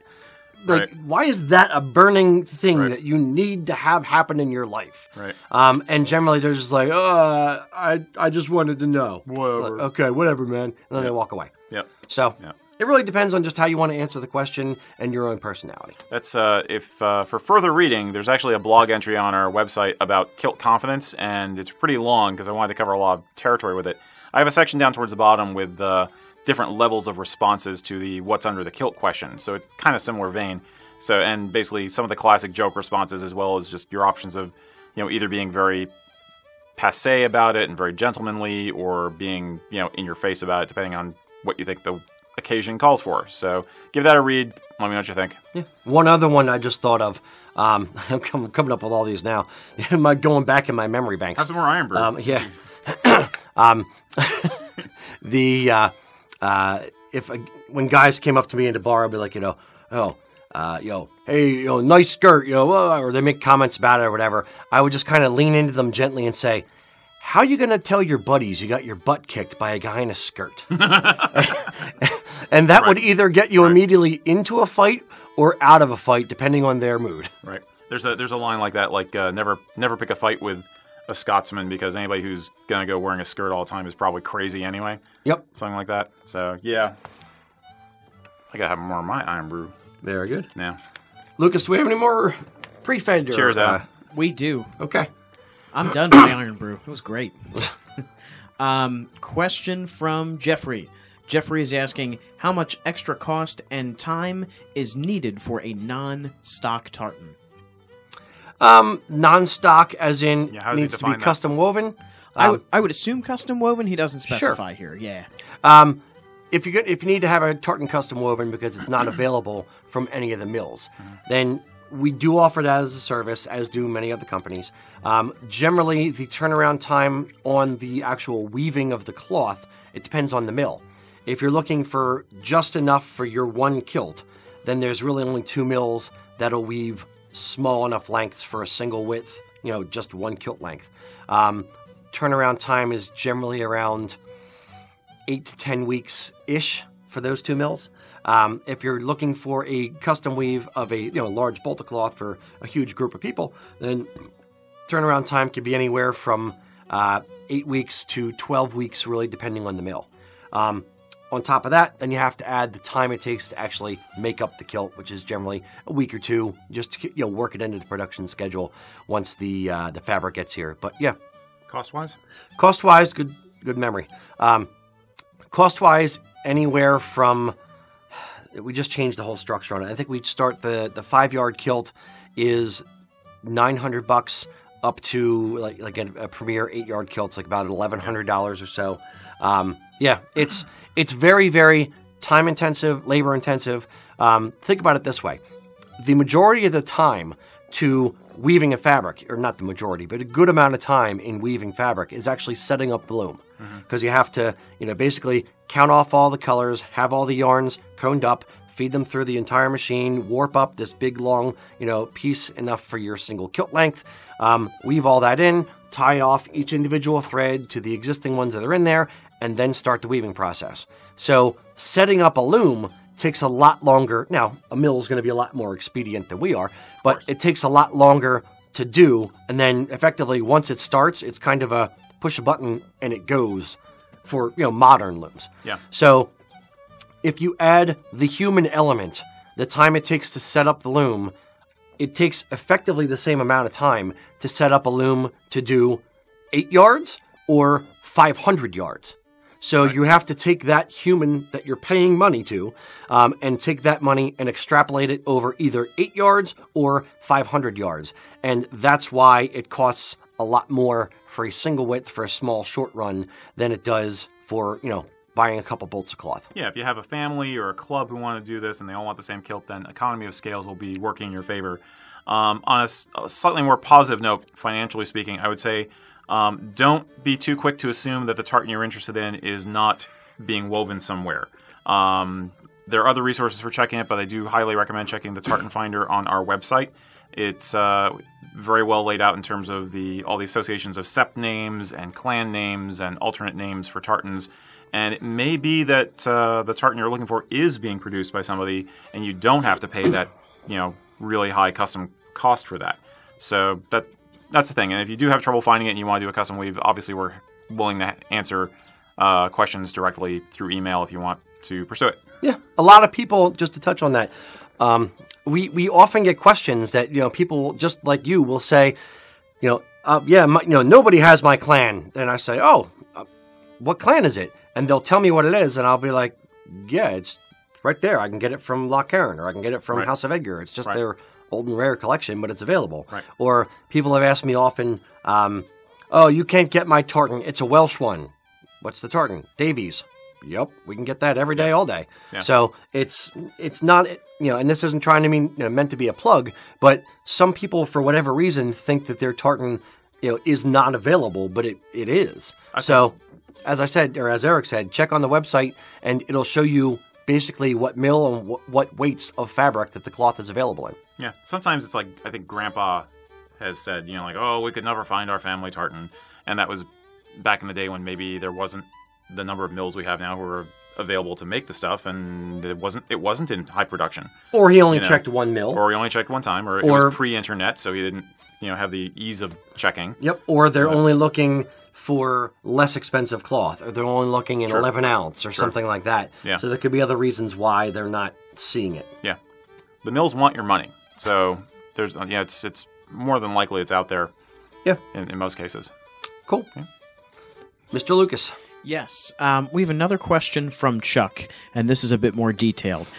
why is that a burning thing that you need to have happen in your life? Right. And generally they're just like, "Oh, I just wanted to know." Whatever. Like, okay, whatever, man. And then they walk away. Yep. So it really depends on just how you want to answer the question and your own personality. That's for further reading, there's actually a blog entry on our website about kilt confidence, and it's pretty long because I wanted to cover a lot of territory with it. I have a section down towards the bottom with different levels of responses to the what's under the kilt question. So it's kind of similar vein. So, and basically some of the classic joke responses, as well as just your options of, either being very passé about it and very gentlemanly, or being, in your face about it, depending on what you think the occasion calls for. So give that a read. Let me know what you think. Yeah. One other one I just thought of. I'm coming up with all these now. Am I going back in my memory banks? Have some more Irn Bru. Yeah. When guys came up to me in the bar, I'd be like, hey, nice skirt, or they make comments about it or whatever. I would just kind of lean into them gently and say, "How are you going to tell your buddies you got your butt kicked by a guy in a skirt?" And that would either get you immediately into a fight or out of a fight, depending on their mood. Right. There's a line like that, like never pick a fight with a Scotsman, because anybody who's going to go wearing a skirt all the time is probably crazy anyway. Yep. Something like that. So, yeah. I got to have more of my Irn Bru. Very good. Yeah. Lucas, do we have any more pre-fed? Cheers out. We do. Okay. I'm done with my Irn Bru. It was great. Question from Jeffrey. Jeffrey is asking, how much extra cost and time is needed for a non-stock tartan? Non-stock, as in needs to be that? custom woven. I would assume custom woven. He doesn't specify here. Yeah. If you need to have a tartan custom woven because it's not available from any of the mills, then we do offer that as a service, as do many other companies. Generally, the turnaround time on the actual weaving of the cloth, it depends on the mill. If you're looking for just enough for your one kilt, then there's really only 2 mills that'll weave small enough lengths for a single width, just one kilt length. Turnaround time is generally around 8 to 10 weeks-ish for those 2 mills. If you're looking for a custom weave of a large bolt of cloth for a huge group of people, then turnaround time could be anywhere from 8 weeks to 12 weeks, really depending on the mill. On top of that, then you have to add the time it takes to actually make up the kilt, which is generally a week or 2, just to work it into the production schedule once the fabric gets here. But yeah, cost-wise, good memory. Cost-wise, anywhere from, we just changed the whole structure on it. I think we start the 5-yard kilt is $900 up to like a premier 8-yard kilt's like about $1,100 or so. Yeah, it's very, very time intensive, labor intensive. Think about it this way: the majority of the time to weaving a fabric, or not the majority, but a good amount of time in weaving fabric is actually setting up the loom, because you have to, basically count off all the colors, have all the yarns coned up, feed them through the entire machine, warp up this big long, piece enough for your single kilt length, weave all that in, tie off each individual thread to the existing ones that are in there, and then start the weaving process. So setting up a loom takes a lot longer. Now, a mill is going to be a lot more expedient than we are, but it takes a lot longer to do. And then effectively, once it starts, it's kind of a push a button and it goes for, modern looms. Yeah. So if you add the human element, the time it takes to set up the loom, it takes effectively the same amount of time to set up a loom to do 8 yards or 500 yards. So you have to take that human that you're paying money to and take that money and extrapolate it over either 8 yards or 500 yards. And that's why it costs a lot more for a single width for a small short run than it does for, buying a couple bolts of cloth. Yeah, if you have a family or a club who want to do this and they all want the same kilt, then economy of scales will be working in your favor. On a slightly more positive note, financially speaking, I would say don't be too quick to assume that the tartan you're interested in is not being woven somewhere. There are other resources for checking it, but I do highly recommend checking the Tartan Finder on our website. It's very well laid out in terms of all the associations of sept names and clan names and alternate names for tartans. And it may be that the tartan you're looking for is being produced by somebody, and you don't have to pay that really high custom cost for that. So that's the thing. And if you do have trouble finding it and you want to do a custom weave, obviously we're willing to answer questions directly through email if you want to pursue it. Yeah, a lot of people, just to touch on that, we often get questions that people just like you will say, nobody has my clan. And I say, what clan is it? And they'll tell me what it is, and I'll be like, yeah, it's right there. I can get it from Loch Erin, or I can get it from House of Edgar. It's just their old and rare collection, but it's available. Right. Or people have asked me often, you can't get my tartan. It's a Welsh one. What's the tartan? Davies. Yep, we can get that every day, all day. Yeah. So it's not, and this isn't trying to mean meant to be a plug, but some people, for whatever reason, think that their tartan, is not available, but it is. So, as I said, or as Eric said, check on the website, and it'll show you basically what mill and what weights of fabric that the cloth is available in. Yeah, sometimes it's like, I think Grandpa has said, we could never find our family tartan, and that was back in the day when maybe there wasn't the number of mills we have now who are available to make the stuff, and it wasn't in high production. Or he only checked one mill. Or he only checked one time, or it was pre-internet, so he didn't have the ease of checking. Yep, or they're only looking for less expensive cloth, or they're only looking in 11 ounce or something like that. Yeah. So there could be other reasons why they're not seeing it. Yeah. The mills want your money. So there's it's more than likely it's out there. Yeah. In most cases. Cool. Yeah. Mr. Lucas. Yes. We have another question from Chuck, and this is a bit more detailed.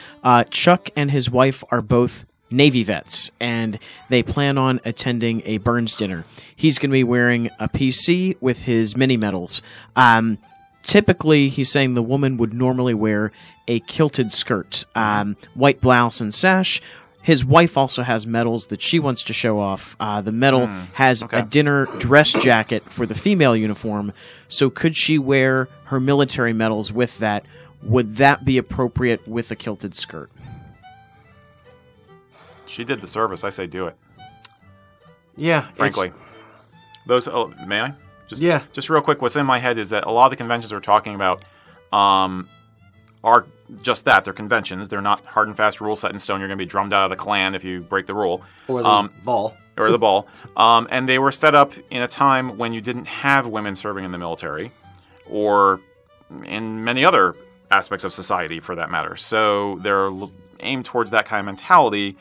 Chuck and his wife are both Navy vets, and they plan on attending a Burns dinner. He's going to be wearing a PC with his mini medals. Typically, he's saying the woman would normally wear a kilted skirt, white blouse and sash. His wife also has medals that she wants to show off. The medal has a dinner dress jacket for the female uniform. So could she wear her military medals with that? Would that be appropriate with a kilted skirt? She did the service. I say do it. Yeah. Frankly. May I? Just real quick, what's in my head is that a lot of the conventions we're talking about are just that. They're conventions. They're not hard and fast rules set in stone. You're going to be drummed out of the clan if you break the rule. Or the ball. Or the ball. And they were set up in a time when you didn't have women serving in the military or in many other aspects of society, for that matter. So they're aimed towards that kind of mentality.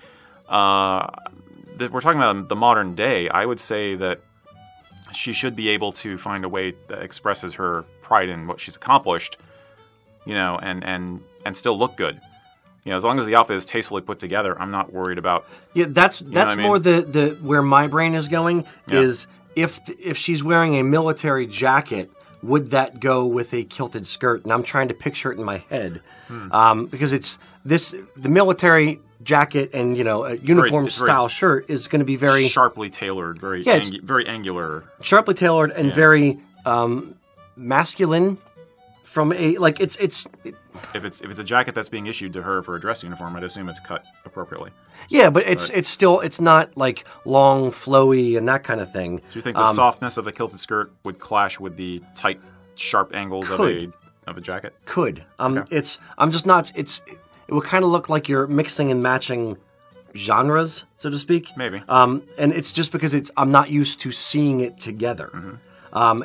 That we're talking about the modern day. I would say that she should be able to find a way that expresses her pride in what she's accomplished, and still look good. As long as the outfit is tastefully put together, I'm not worried about. Yeah, that's more the where my brain is going is if she's wearing a military jacket, would that go with a kilted skirt? And I'm trying to picture it in my head because it's the military jacket and a uniform style shirt is going to be very sharply tailored, very angular, sharply tailored and very masculine. From a if it's a jacket that's being issued to her for a dress uniform, I'd assume it's cut appropriately. Yeah, but it's not like long, flowy and that kind of thing. Do you think the softness of a kilted skirt would clash with the tight, sharp angles of a jacket? Could. I'm just not. It would kind of look like you're mixing and matching genres, so to speak. Maybe. And it's just because I'm not used to seeing it together. Mm-hmm.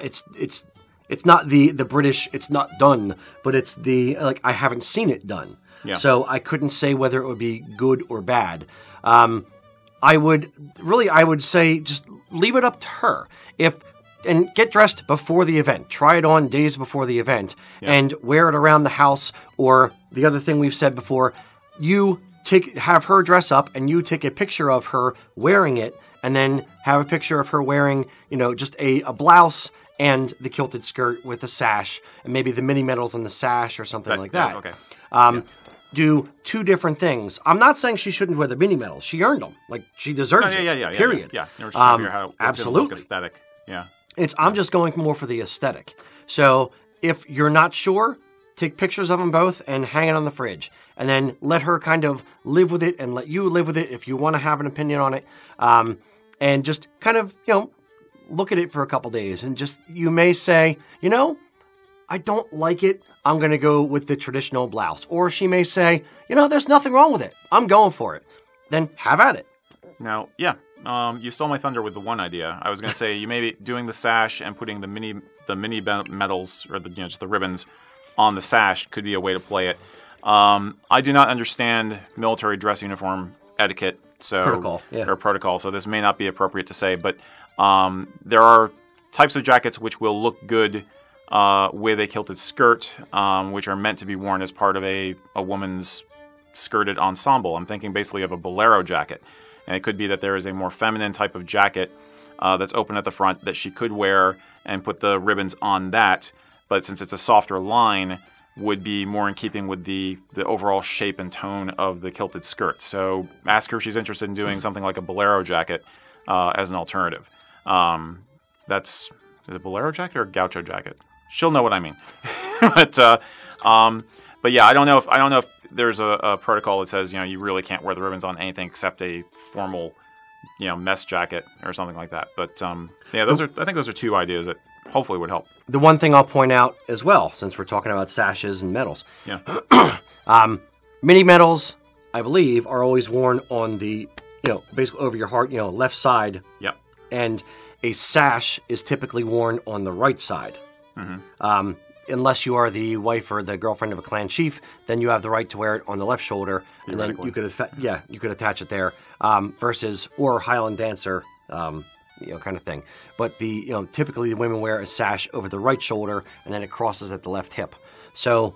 It's not the British, it's not done, but it's I haven't seen it done. Yeah. So I couldn't say whether it would be good or bad. I would say just leave it up to her. If and get dressed before the event. Try it on days before the event and wear it around the house. Or the other thing we've said before, you have her dress up and you take a picture of her wearing it, and then have a picture of her wearing, just a blouse and the kilted skirt with a sash, and maybe the mini medals on the sash or something like that. Okay. Do two different things. I'm not saying she shouldn't wear the mini medals. She earned them. Like, she deserves it. Period. Yeah. Never sure figure how absolutely. Look aesthetic. Yeah. I'm just going more for the aesthetic. So if you're not sure, take pictures of them both and hang it on the fridge. And then let her kind of live with it and let you live with it if you want to have an opinion on it. And just kind of, look at it for a couple days. And just, you may say, I don't like it. I'm going to go with the traditional blouse. Or she may say, there's nothing wrong with it. I'm going for it. Then have at it. Now, you stole my thunder with the one idea. I was going to say you may be doing the sash and putting the mini medals or just the ribbons on the sash could be a way to play it. I do not understand military dress uniform etiquette, protocol. So this may not be appropriate to say, but there are types of jackets which will look good with a kilted skirt, which are meant to be worn as part of a woman's skirted ensemble. I'm thinking basically of a bolero jacket. And it could be that there is a more feminine type of jacket that's open at the front that she could wear and put the ribbons on that. But since it's a softer line, would be more in keeping with the overall shape and tone of the kilted skirt. So ask her if she's interested in doing something like a bolero jacket as an alternative. Is it bolero jacket or gaucho jacket? She'll know what I mean. but yeah, I don't know if there's a protocol that says you really can't wear the ribbons on anything except a formal mess jacket or something like that. But I think those are two ideas that hopefully would help. The one thing I'll point out as well, since we're talking about sashes and medals, mini medals, I believe, are always worn on the basically over your heart, left side. Yep. And a sash is typically worn on the right side. Mm-hmm. Unless you are the wife or the girlfriend of a clan chief, then you have the right to wear it on the left shoulder, and then you could attach it there. Versus or Highland dancer, kind of thing. But typically the women wear a sash over the right shoulder, and then it crosses at the left hip. So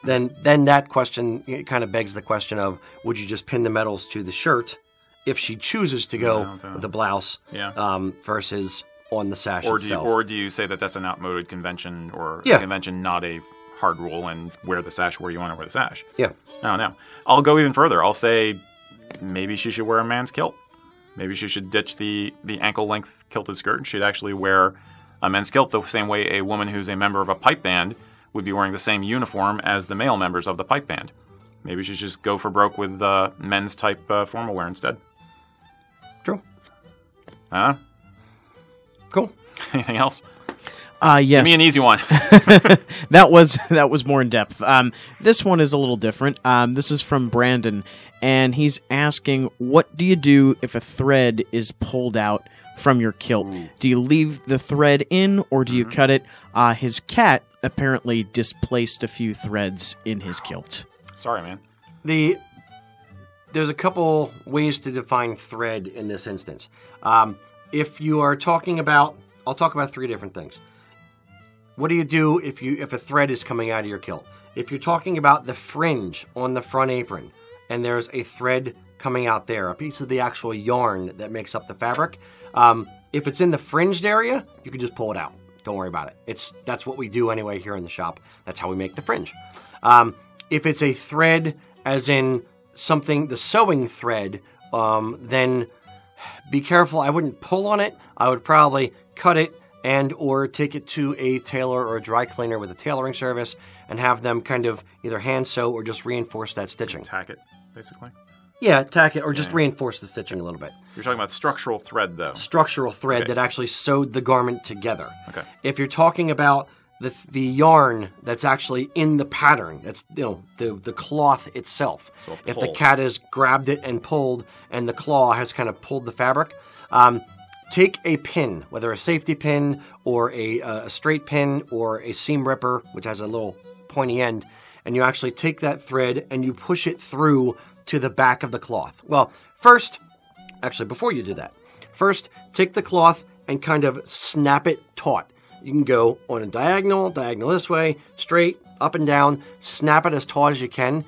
then that question kind of begs the question of, would you just pin the medals to the shirt if she chooses to go with the blouse? Versus on the sash itself. Or do you say that that's an outmoded convention or a convention, not a hard rule, and wear the sash where you want to wear the sash? Yeah. I don't know. I'll go even further. I'll say maybe she should wear a man's kilt. Maybe she should ditch the ankle-length kilted skirt and she'd actually wear a men's kilt the same way a woman who's a member of a pipe band would be wearing the same uniform as the male members of the pipe band. Maybe she should just go for broke with men's type formal wear instead. True. Cool. Anything else? Yes. Give me an easy one. That was more in depth. This one is a little different. This is from Brandon, and he's asking, what do you do if a thread is pulled out from your kilt? Ooh. Do you leave the thread in, or do you cut it? His cat apparently displaced a few threads in his kilt. Sorry, man. There's a couple ways to define thread in this instance. If you are talking about, I'll talk about three different things. What do you do if a thread is coming out of your kilt? If you're talking about the fringe on the front apron and there's a thread coming out there, a piece of the actual yarn that makes up the fabric, if it's in the fringed area, you can just pull it out. Don't worry about it. That's what we do anyway here in the shop. That's how we make the fringe. If it's a thread, as in something, the sewing thread, then be careful. I wouldn't pull on it. I would probably cut it and or take it to a tailor or a dry cleaner with a tailoring service and have them kind of either hand sew or just reinforce that stitching. Tack it, basically. Yeah, tack it or just reinforce the stitching a little bit. You're talking about structural thread, though. Structural thread that actually sewed the garment together. Okay. If you're talking about the yarn that's actually in the pattern, that's the cloth itself. So if the cat has grabbed it and pulled, and the claw has kind of pulled the fabric, take a pin, whether a safety pin or a straight pin or a seam ripper, which has a little pointy end, and you actually take that thread and you push it through to the back of the cloth. Well, before you do that, first take the cloth and kind of snap it taut. You can go on a diagonal this way, straight, up and down, snap it as taut as you can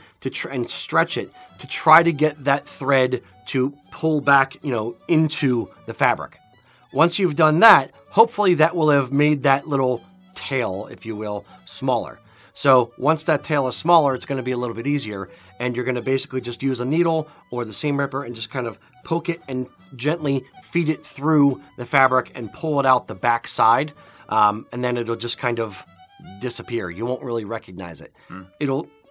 and stretch it to try to get that thread to pull back, into the fabric. Once you've done that, hopefully that will have made that little tail, if you will, smaller. So once that tail is smaller, it's going to be a little bit easier, and you're going to basically just use a needle or the seam ripper and just kind of poke it and gently feed it through the fabric and pull it out the back side, and then it'll just kind of disappear. You won't really recognize it.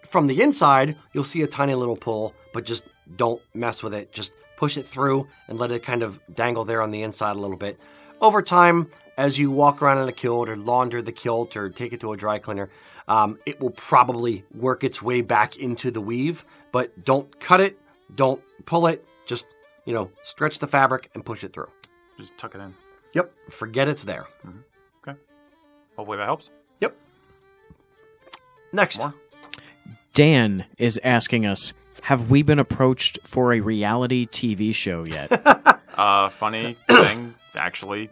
From the inside, you'll see a tiny little pull, but just don't mess with it. Just push it through and let it kind of dangle there on the inside a little bit. Over time, as you walk around in a kilt or launder the kilt or take it to a dry cleaner, it will probably work its way back into the weave, but don't cut it, don't pull it, just, stretch the fabric and push it through. Just tuck it in. Yep, forget it's there. Okay. Hopefully that helps. Yep. Next. More? Dan is asking us, have we been approached for a reality TV show yet? Funny thing, actually.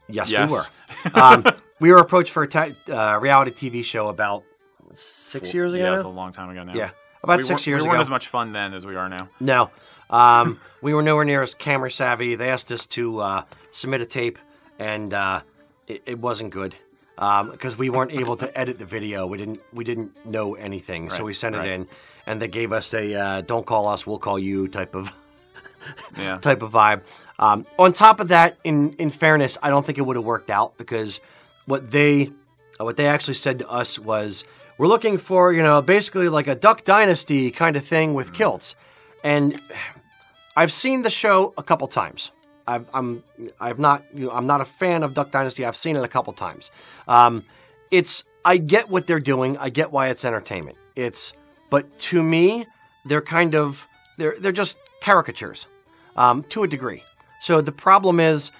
Yes. We were. We were approached for a reality TV show about 6 years ago. Yeah, now? it's a long time ago now. Yeah, about 6 years ago. We weren't as much fun then as we are now. No. We were nowhere near as camera savvy. They asked us to submit a tape, and it wasn't good because we weren't able to edit the video. We didn't know anything, so we sent it in, and they gave us a "don't call us, we'll call you" type of type of vibe. On top of that, in fairness, I don't think it would have worked out because what they actually said to us was, we're looking for, basically like a Duck Dynasty kind of thing with kilts. And I've seen the show a couple times. I'm not a fan of Duck Dynasty. I've seen it a couple times. I get what they're doing. I get why it's entertainment. But to me, they're they're just caricatures, to a degree. So the problem is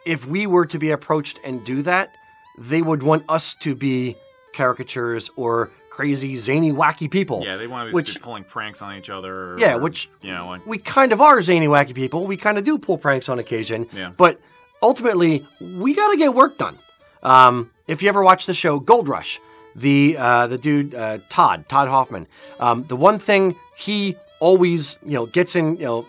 if we were to be approached and do that, they would want us to be caricatures or crazy, zany, wacky people. Yeah, they want to be pulling pranks on each other. Yeah, we kind of are zany, wacky people. We kind of do pull pranks on occasion. Yeah. But ultimately, we got to get work done. If you ever watch the show Gold Rush, the dude Todd Hoffman, the one thing he always gets in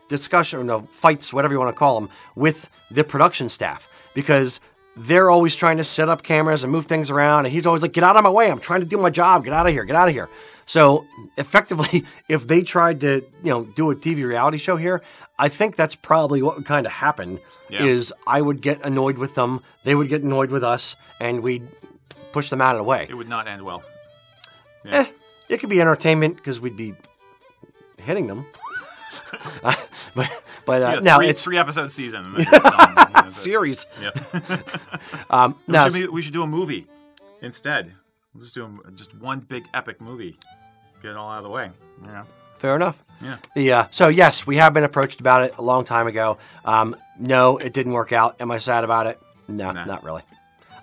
discussion or fights, whatever you want to call them, with the production staff, because they're always trying to set up cameras and move things around, and he's always like, "Get out of my way! I'm trying to do my job. Get out of here! Get out of here!" So effectively, if they tried to do a TV reality show here, I think that's probably what would kind of happen. Yeah. Is I would get annoyed with them, they would get annoyed with us, and we'd push them out of the way. It would not end well. Yeah. It could be entertainment because we'd be hitting them. But no, it's 3-episode season. Series. Yep. We should do a movie instead. We'll just do just one big epic movie. Get it all out of the way. Fair enough. Yeah. So yes, we have been approached about it a long time ago. No, it didn't work out. Am I sad about it? No, not really.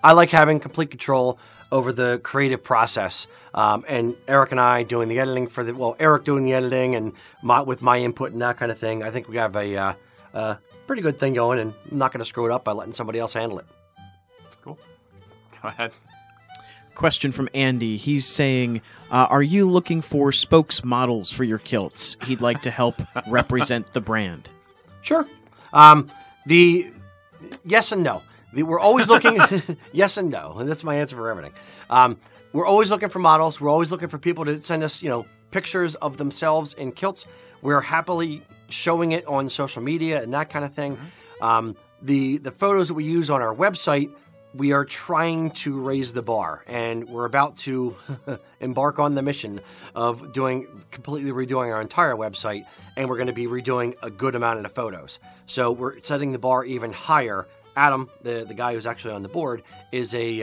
I like having complete control over the creative process, and Eric and I doing the editing Eric doing the editing and with my input and that kind of thing. I think we have a pretty good thing going, and I'm not going to screw it up by letting somebody else handle it. Cool. Go ahead. Question from Andy. He's saying, are you looking for spokesmodels for your kilts? He'd like to help represent the brand. Sure. Yes and no. We're always looking, yes and no, and that's my answer for everything. We're always looking for models. We're always looking for people to send us, pictures of themselves in kilts. We're happily showing it on social media and that kind of thing. Mm-hmm. The photos that we use on our website, we are trying to raise the bar, and we're about to embark on the mission of completely redoing our entire website, and we're going to be redoing a good amount of the photos. So we're setting the bar even higher. Adam, the guy who's actually on the board, is a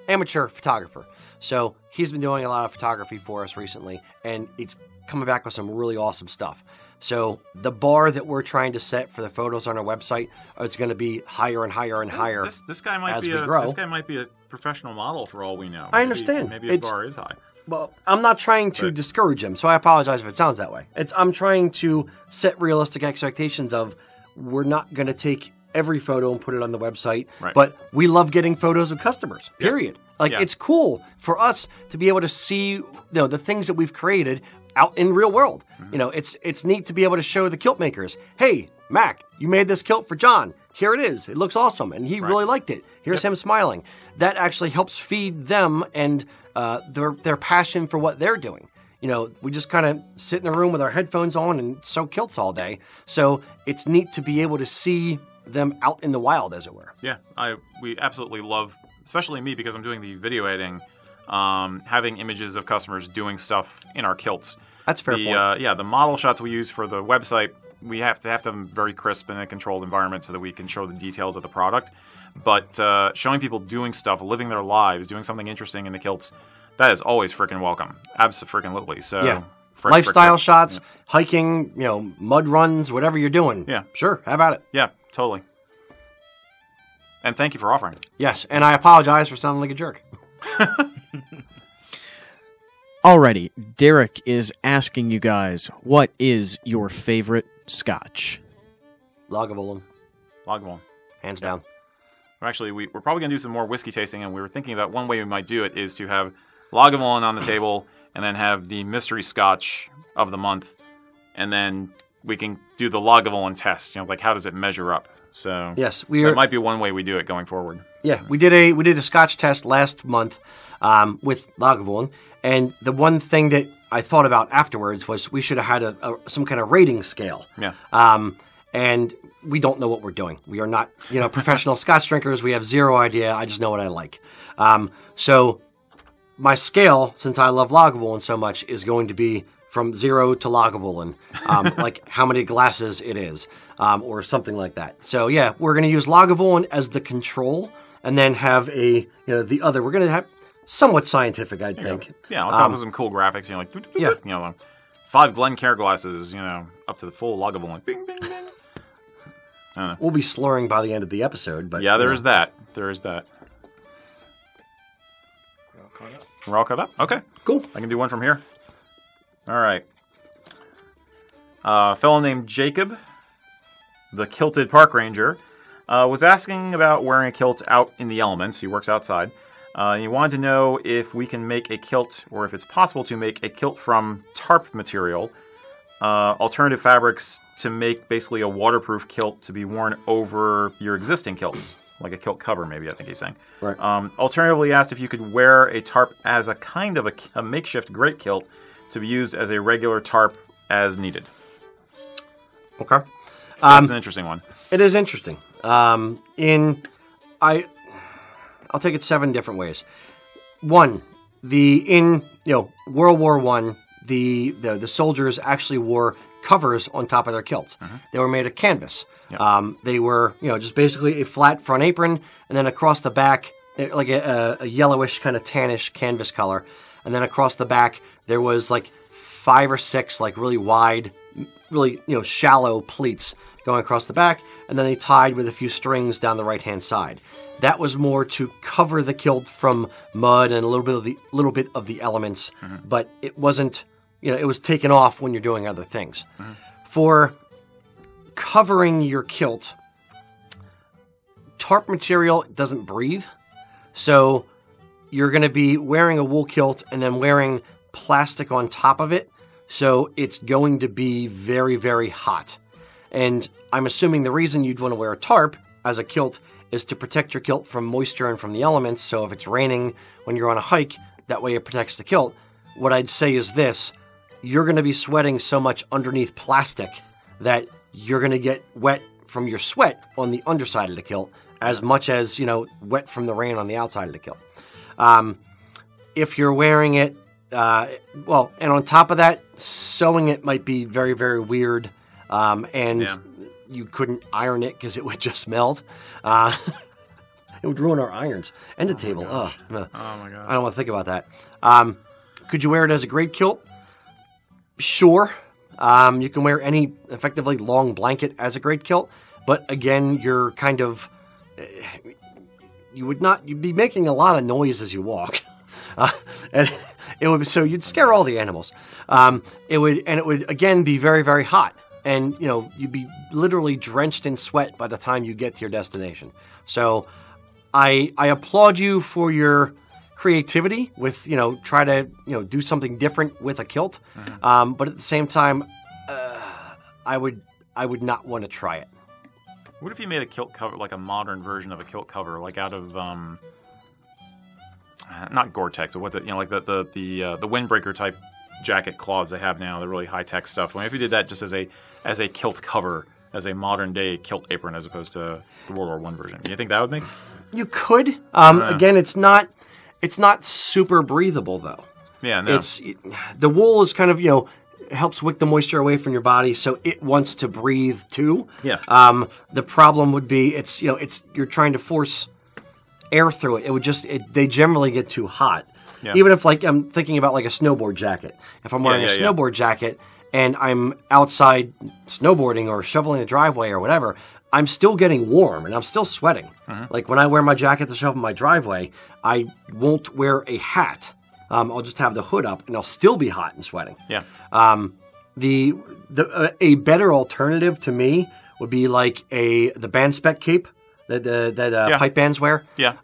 amateur photographer. So he's been doing a lot of photography for us recently, and it's coming back with some really awesome stuff. So the bar that we're trying to set for the photos on our website is going to be higher and higher and higher. This guy might be a professional model for all we know. I understand. Maybe his bar is high. Well, I'm not trying to discourage him, so I apologize if it sounds that way. I'm trying to set realistic expectations of we're not going to take every photo and put it on the website, Right. but we love getting photos of customers, period. Like, Yeah. it's cool for us to be able to see, the things that we've created out in real world. It's neat to be able to show the kilt makers, hey, Mac, you made this kilt for John. Here it is. It looks awesome. And he really liked it. Here's him smiling. That actually helps feed them and their passion for what they're doing. We just kind of sit in a room with our headphones on and sew kilts all day. So it's neat to be able to see them out in the wild, as it were. Yeah, we absolutely love, especially me because I'm doing the video editing, having images of customers doing stuff in our kilts. That's a fair point. The model shots we use for the website, we have to have them very crisp in a controlled environment so that we can show the details of the product. But showing people doing stuff, living their lives, doing something interesting in the kilts, that is always freaking welcome. Abso-freaking-lutely. So, yeah. Lifestyle shots, hiking, mud runs, whatever you're doing. Yeah. Sure, have at it. Yeah, totally. And thank you for offering. Yes, and I apologize for sounding like a jerk. Alrighty, Derek is asking you guys, what is your favorite scotch? Lagavulin, Lagavulin. hands down. Actually, we're probably going to do some more whiskey tasting, and we were thinking about one way we might do it is to have Lagavulin on the table and then have the mystery scotch of the month, and then we can do the Lagavulin test. Like how does it measure up? So yes, that might be one way we do it going forward. Yeah, we did a scotch test last month with Lagavulin, and the one thing that I thought about afterwards was we should have had some kind of rating scale. Yeah. And we don't know what we're doing. We are not, professional scotch drinkers. We have zero idea. I just know what I like. So my scale, since I love Lagavulin so much, is going to be from 0 to Lagavulin, like how many glasses it is, or something like that. So yeah, we're going to use Lagavulin as the control, and then have the other. We're going to have somewhat scientific, I think. Yeah, on top of some cool graphics, like 5 Glencairn glasses, up to the full Lagavulin. Bing, bing, bing. I don't know. We'll be slurring by the end of the episode, but yeah, there is that. There is that. We're all caught up? Okay. Cool. I can do one from here. All right. A fellow named Jacob, the kilted park ranger, was asking about wearing a kilt out in the elements. He works outside. He wanted to know if we can make a kilt, or if it's possible to make a kilt from tarp material, alternative fabrics to make basically a waterproof kilt to be worn over your existing kilts. Like a kilt cover, maybe, I think he's saying. Right. Alternatively, asked if you could wear a tarp as a kind of a makeshift great kilt to be used as a regular tarp as needed. Okay. That's an interesting one. It is interesting. I'll take it 7 different ways. One, in World War I, the soldiers actually wore covers on top of their kilts. Mm-hmm. They were made of canvas. Yep. They were just basically a flat front apron, and then across the back, like a yellowish kind of tannish canvas color, and then across the back there was like 5 or 6 like really wide, really shallow pleats going across the back, and then they tied with a few strings down the right hand side. That was more to cover the kilt from mud and a little bit of the elements, mm-hmm. but it wasn't. It was taken off when you're doing other things. Mm-hmm. For covering your kilt, tarp material doesn't breathe, so you're going to be wearing a wool kilt and then wearing plastic on top of it, so it's going to be very, very hot. And I'm assuming the reason you'd want to wear a tarp as a kilt is to protect your kilt from moisture and from the elements, so if it's raining when you're on a hike, that way it protects the kilt. What I'd say is this: you're going to be sweating so much underneath plastic that you're going to get wet from your sweat on the underside of the kilt as much as, wet from the rain on the outside of the kilt. If you're wearing it, and on top of that, sewing it might be very, very weird, you couldn't iron it because it would just melt. It would ruin our irons and the table. Oh my gosh. I don't want to think about that. Could you wear it as a great kilt? Sure. You can wear any effectively long blanket as a great kilt, but again, you're kind of you'd be making a lot of noise as you walk, and it would you'd scare all the animals. It would again be very, very hot. and you'd be literally drenched in sweat by the time you get to your destination. So I applaud you for your creativity with try to do something different with a kilt, but at the same time, I would not want to try it. What if you made a kilt cover, like a modern version of a kilt cover, like out of not Gore-Tex, but what like the windbreaker type jacket cloths they have now, the really high tech stuff. What if you did that just as a kilt cover, as a modern day kilt apron, as opposed to the World War I version? Do you think that would make? You could. Again, it's not super breathable though. Yeah, no. The wool is kind of helps wick the moisture away from your body, so it wants to breathe too. Yeah. The problem would be you're trying to force air through it. It would they generally get too hot. Yeah. Even if I'm thinking about like a snowboard jacket. If I'm wearing a snowboard jacket and I'm outside snowboarding or shoveling a driveway or whatever, I'm still getting warm and I'm still sweating. Like when I wear my jacket to shovel my driveway, I won't wear a hat. I'll just have the hood up, and I'll still be hot and sweating. Yeah. A better alternative to me would be like the band spec cape that pipe bands wear. Yeah.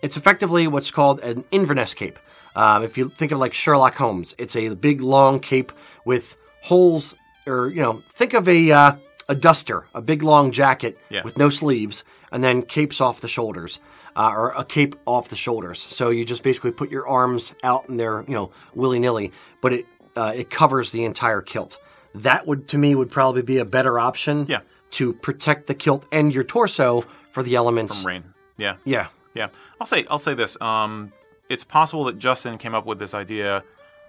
It's effectively what's called an Inverness cape. If you think of like Sherlock Holmes, it's a big long cape with holes, or think of a duster, a big long jacket with no sleeves, and then capes off the shoulders. Or a cape off the shoulders. So you just basically put your arms out in there, willy-nilly, but it covers the entire kilt. That would probably be a better option to protect the kilt and your torso for the elements. From rain. Yeah. Yeah. Yeah. I'll say this. It's possible that Justin came up with this idea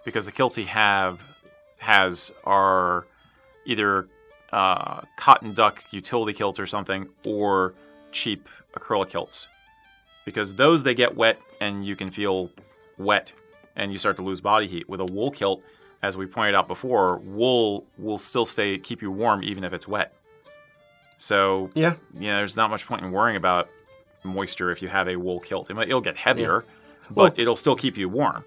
because the kilts he has are either cotton duck utility kilts or something, or cheap acrylic kilts. Because those, they get wet and you can feel wet and you start to lose body heat. With a wool kilt, as we pointed out before, wool will still keep you warm even if it's wet. So there's not much point in worrying about moisture if you have a wool kilt. It'll get heavier, but it'll still keep you warm.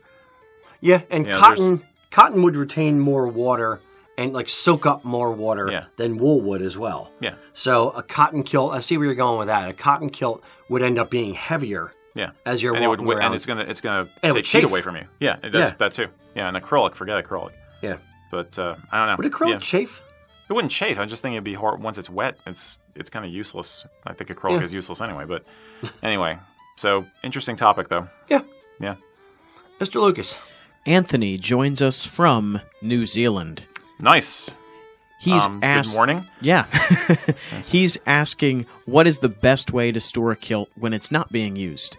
Yeah, and cotton would retain more water and soak up more water than wool would as well. Yeah. So a cotton kilt, I see where you're going with that. A cotton kilt would end up being heavier. Yeah. As you're walking around. And it's gonna take heat away from you. Yeah, that too. Yeah, and acrylic, forget acrylic. Yeah. But I don't know. Would acrylic chafe? It wouldn't chafe. I'm just thinking it'd be hard once it's wet. It's kind of useless. I think acrylic is useless anyway. But anyway, so interesting topic though. Yeah. Yeah. Mr. Lucas. Anthony joins us from New Zealand. Nice. He's good morning. Yeah. He's asking, what is the best way to store a kilt when it's not being used?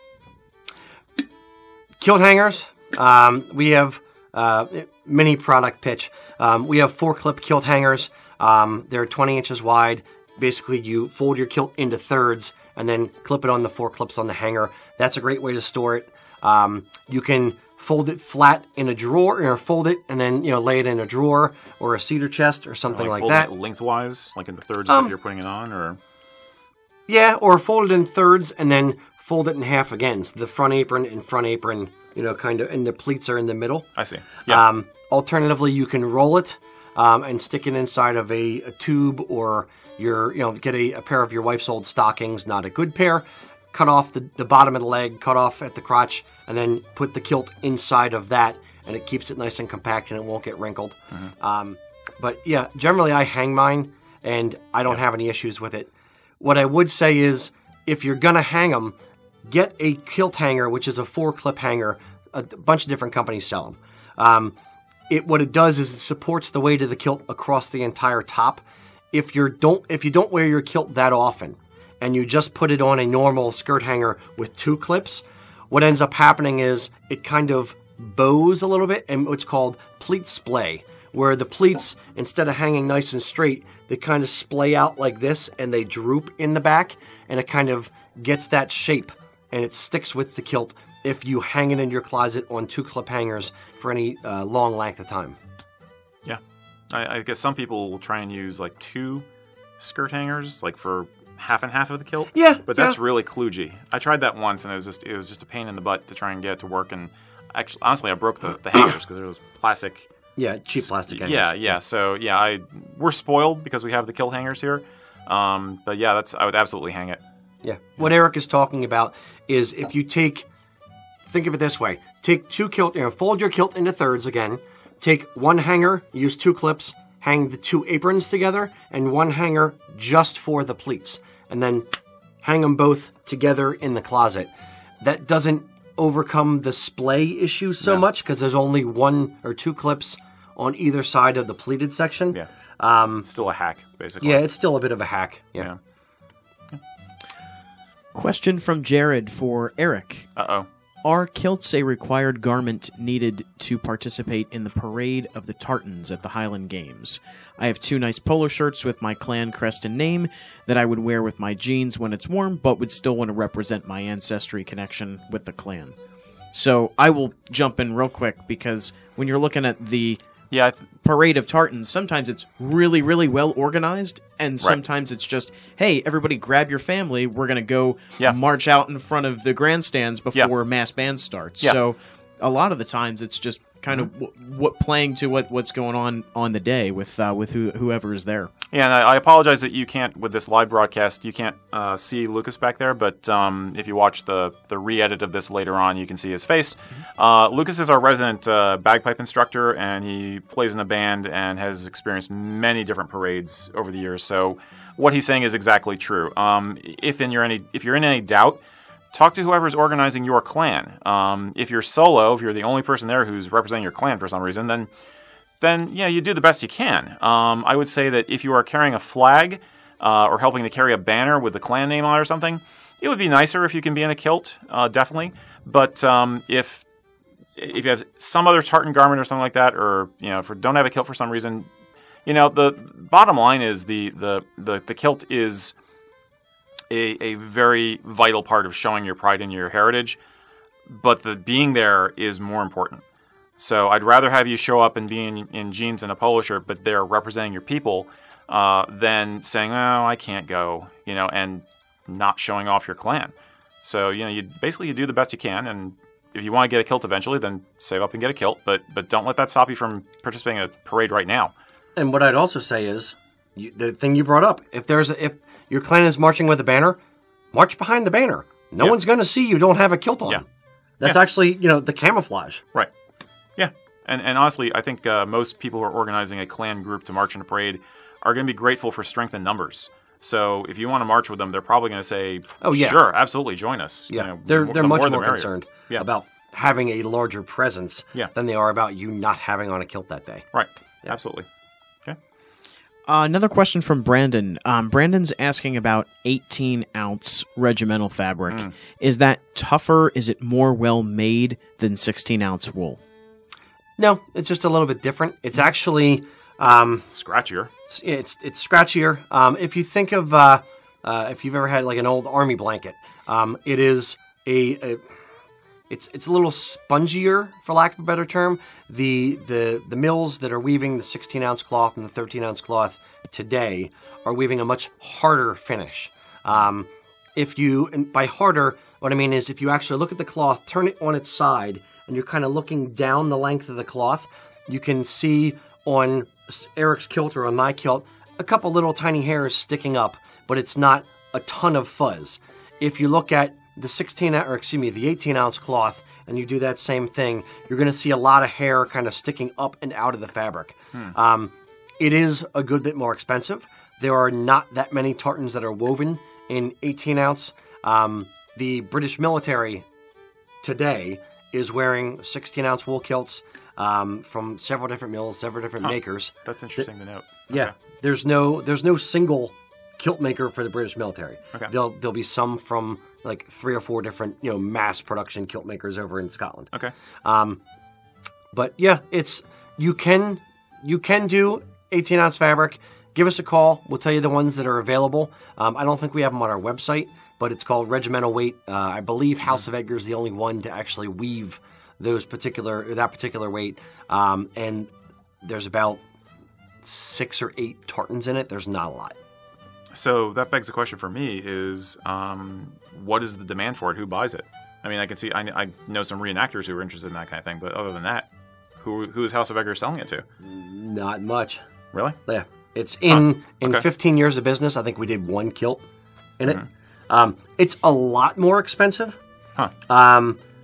Kilt hangers. We have mini product pitch. We have 4-clip kilt hangers. They're 20 inches wide. Basically, you fold your kilt into thirds and then clip it on the 4 clips on the hanger. That's a great way to store it. You can fold it flat in a drawer, or fold it and then lay it in a drawer or a cedar chest or something like that. It lengthwise, like in the thirds, as if you're putting it on, or or fold it in thirds and then fold it in half again. So the front apron and front apron, kind of, and the pleats are in the middle. I see. Yeah. Alternatively, you can roll it and stick it inside of a tube, or get a pair of your wife's old stockings, not a good pair. Cut off the bottom of the leg, cut off at the crotch, and then put the kilt inside of that, and it keeps it nice and compact and it won't get wrinkled. But yeah, generally I hang mine, and I don't have any issues with it. What I would say is, if you're going to hang them, get a kilt hanger, which is a 4-clip hanger. A bunch of different companies sell them. What it does is it supports the weight of the kilt across the entire top. If you don't wear your kilt that often, and you just put it on a normal skirt hanger with 2 clips, what ends up happening is it kind of bows a little bit, and what's called pleat splay, where the pleats, instead of hanging nice and straight, they kind of splay out like this, and they droop in the back, and it kind of gets that shape, and it sticks with the kilt if you hang it in your closet on 2-clip hangers for any long length of time. Yeah. I guess some people will try and use 2 skirt hangers, for half and half of the kilt. Yeah. But that's really kludgy. I tried that once, and it was just a pain in the butt to try and get it to work. And honestly, I broke the hangers because it was plastic. Yeah, cheap plastic hangers. Yeah. So I we're spoiled because we have the Kilt Hangers here. But yeah, I would absolutely hang it. Yeah. What Eric is talking about is if you think of it this way: take two kilt, fold your kilt into thirds again. Take one hanger, use two clips, hang the two aprons together, and one hanger just for the pleats, and then hang them both together in the closet. That doesn't overcome the splay issue so much because there's only one or two clips on either side of the pleated section. Yeah. It's still a hack, basically. Yeah, it's still a bit of a hack. Yeah. Question from Jared for Eric. Uh-oh. Are kilts a required garment needed to participate in the parade of the Tartans at the Highland Games? I have two nice polo shirts with my clan crest and name that I would wear with my jeans when it's warm, but would still want to represent my ancestry connection with the clan. So I will jump in real quick because when you're looking at the parade of Tartans, sometimes it's really, really well organized, and sometimes it's just, hey, everybody grab your family, we're going to go march out in front of the grandstands before mass band starts. So a lot of the times it's just kind of what playing to what's going on the day with whoever is there. Yeah, and I apologize that you can't, with this live broadcast, you can't see Lucas back there, but if you watch the re-edit of this later on, you can see his face. Lucas is our resident bagpipe instructor, and he plays in a band and has experienced many different parades over the years, so what he's saying is exactly true. If you're in any doubt, talk to whoever's organizing your clan. If you're solo, if you're the only person there who's representing your clan for some reason, then you do the best you can. I would say that if you are carrying a flag or helping to carry a banner with the clan name on it or something, it would be nicer if you can be in a kilt, definitely. But if you have some other tartan garment or something like that, or if you don't have a kilt for some reason, the bottom line is the kilt is a very vital part of showing your pride and your heritage, but the being there is more important. So I'd rather have you show up and be in jeans and a polo shirt, but they're representing your people, than saying, oh, I can't go, and not showing off your clan. So, you do the best you can, and if you want to get a kilt eventually, then save up and get a kilt, but don't let that stop you from participating in a parade right now. And what I'd also say is, the thing you brought up, if your clan is marching with a banner, march behind the banner. No one's going to see you don't have a kilt on. Yeah. That's actually, the camouflage. Right. Yeah. And honestly, I think most people who are organizing a clan group to march in a parade are going to be grateful for strength in numbers. So if you want to march with them, they're probably going to say, "Oh yeah, sure, absolutely, join us." Yeah, they're much more concerned about having a larger presence than they are about you not having on a kilt that day. Right. Yeah. Absolutely. Okay. Another question from Brandon. Brandon's asking about 18-ounce regimental fabric. Is that tougher? Is it more well-made than 16-ounce wool? No, it's just a little bit different. It's actually scratchier. It's scratchier. If you think of if you've ever had like an old army blanket, it is it's a little spongier, for lack of a better term. The mills that are weaving the 16-ounce cloth and the 13-ounce cloth today are weaving a much harder finish. And by harder, what I mean is if you actually look at the cloth, turn it on its side, and you're kind of looking down the length of the cloth, you can see on Eric's kilt or on my kilt a couple little tiny hairs sticking up, but it's not a ton of fuzz. If you look at the 18-ounce cloth and you do that same thing, you're going to see a lot of hair kind of sticking up and out of the fabric. It is a good bit more expensive. There are not that many tartans that are woven in 18-ounce. The British military today is wearing 16-ounce wool kilts from several different mills, several different makers. That's interesting to note. Yeah, there's no single kilt maker for the British military. Okay. There'll be some from like 3 or 4 different mass production kilt makers over in Scotland. Okay. But yeah, you can do 18-ounce fabric. Give us a call. We'll tell you the ones that are available. I don't think we have them on our website, but it's called Regimental Weight. I believe House of Edgar is the only one to actually weave that particular weight. And there's about 6 or 8 tartans in it. There's not a lot. So that begs the question for me is, what is the demand for it? Who buys it? I mean, I know some reenactors who are interested in that kind of thing, but other than that, who is House of Edgar selling it to? Not much. Really? Yeah. It's in 15 years of business, I think we did 1 kilt in it. It's a lot more expensive. Huh.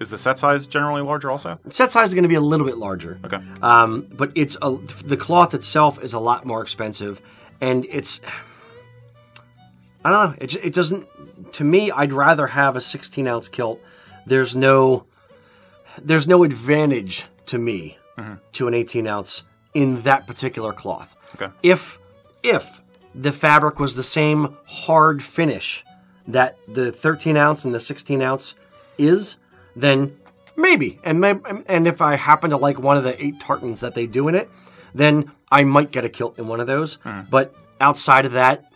Is the set size generally larger also? Set size is going to be a little bit larger. Okay. But the cloth itself is a lot more expensive, and it's, I don't know, it doesn't, to me, I'd rather have a 16-ounce kilt. There's no advantage to me to an 18-ounce in that particular cloth. Okay. If the fabric was the same hard finish that the 13-ounce and the 16-ounce is, then maybe. And if I happen to like one of the 8 tartans that they do in it, then I might get a kilt in one of those. But outside of that,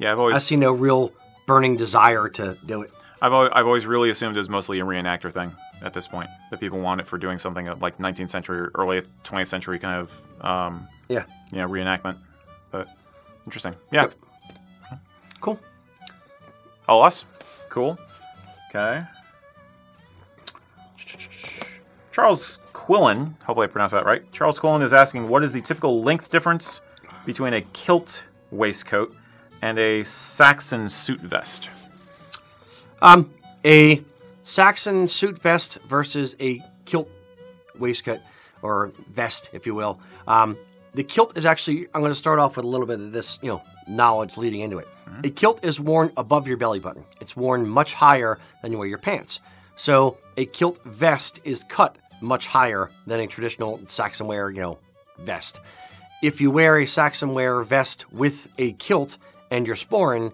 I see no real burning desire to do it. I've always really assumed it was mostly a reenactor thing at this point, that people want it for doing something like 19th century or early 20th century kind of reenactment. But interesting. Yeah. Yep. Cool. All us? Cool. Okay. Charles Quillen, hopefully I pronounced that right. Charles Quillen is asking, what is the typical length difference between a kilt waistcoat and a Saxon suit vest? A Saxon suit vest versus a kilt waistcoat, or vest, if you will. The kilt is actually, I'm going to start off with a little bit of this, knowledge leading into it. A kilt is worn above your belly button. It's worn much higher than you wear your pants. So a kilt vest is cut much higher than a traditional Saxon wear, vest. If you wear a Saxon wear vest with a kilt and you're sporran,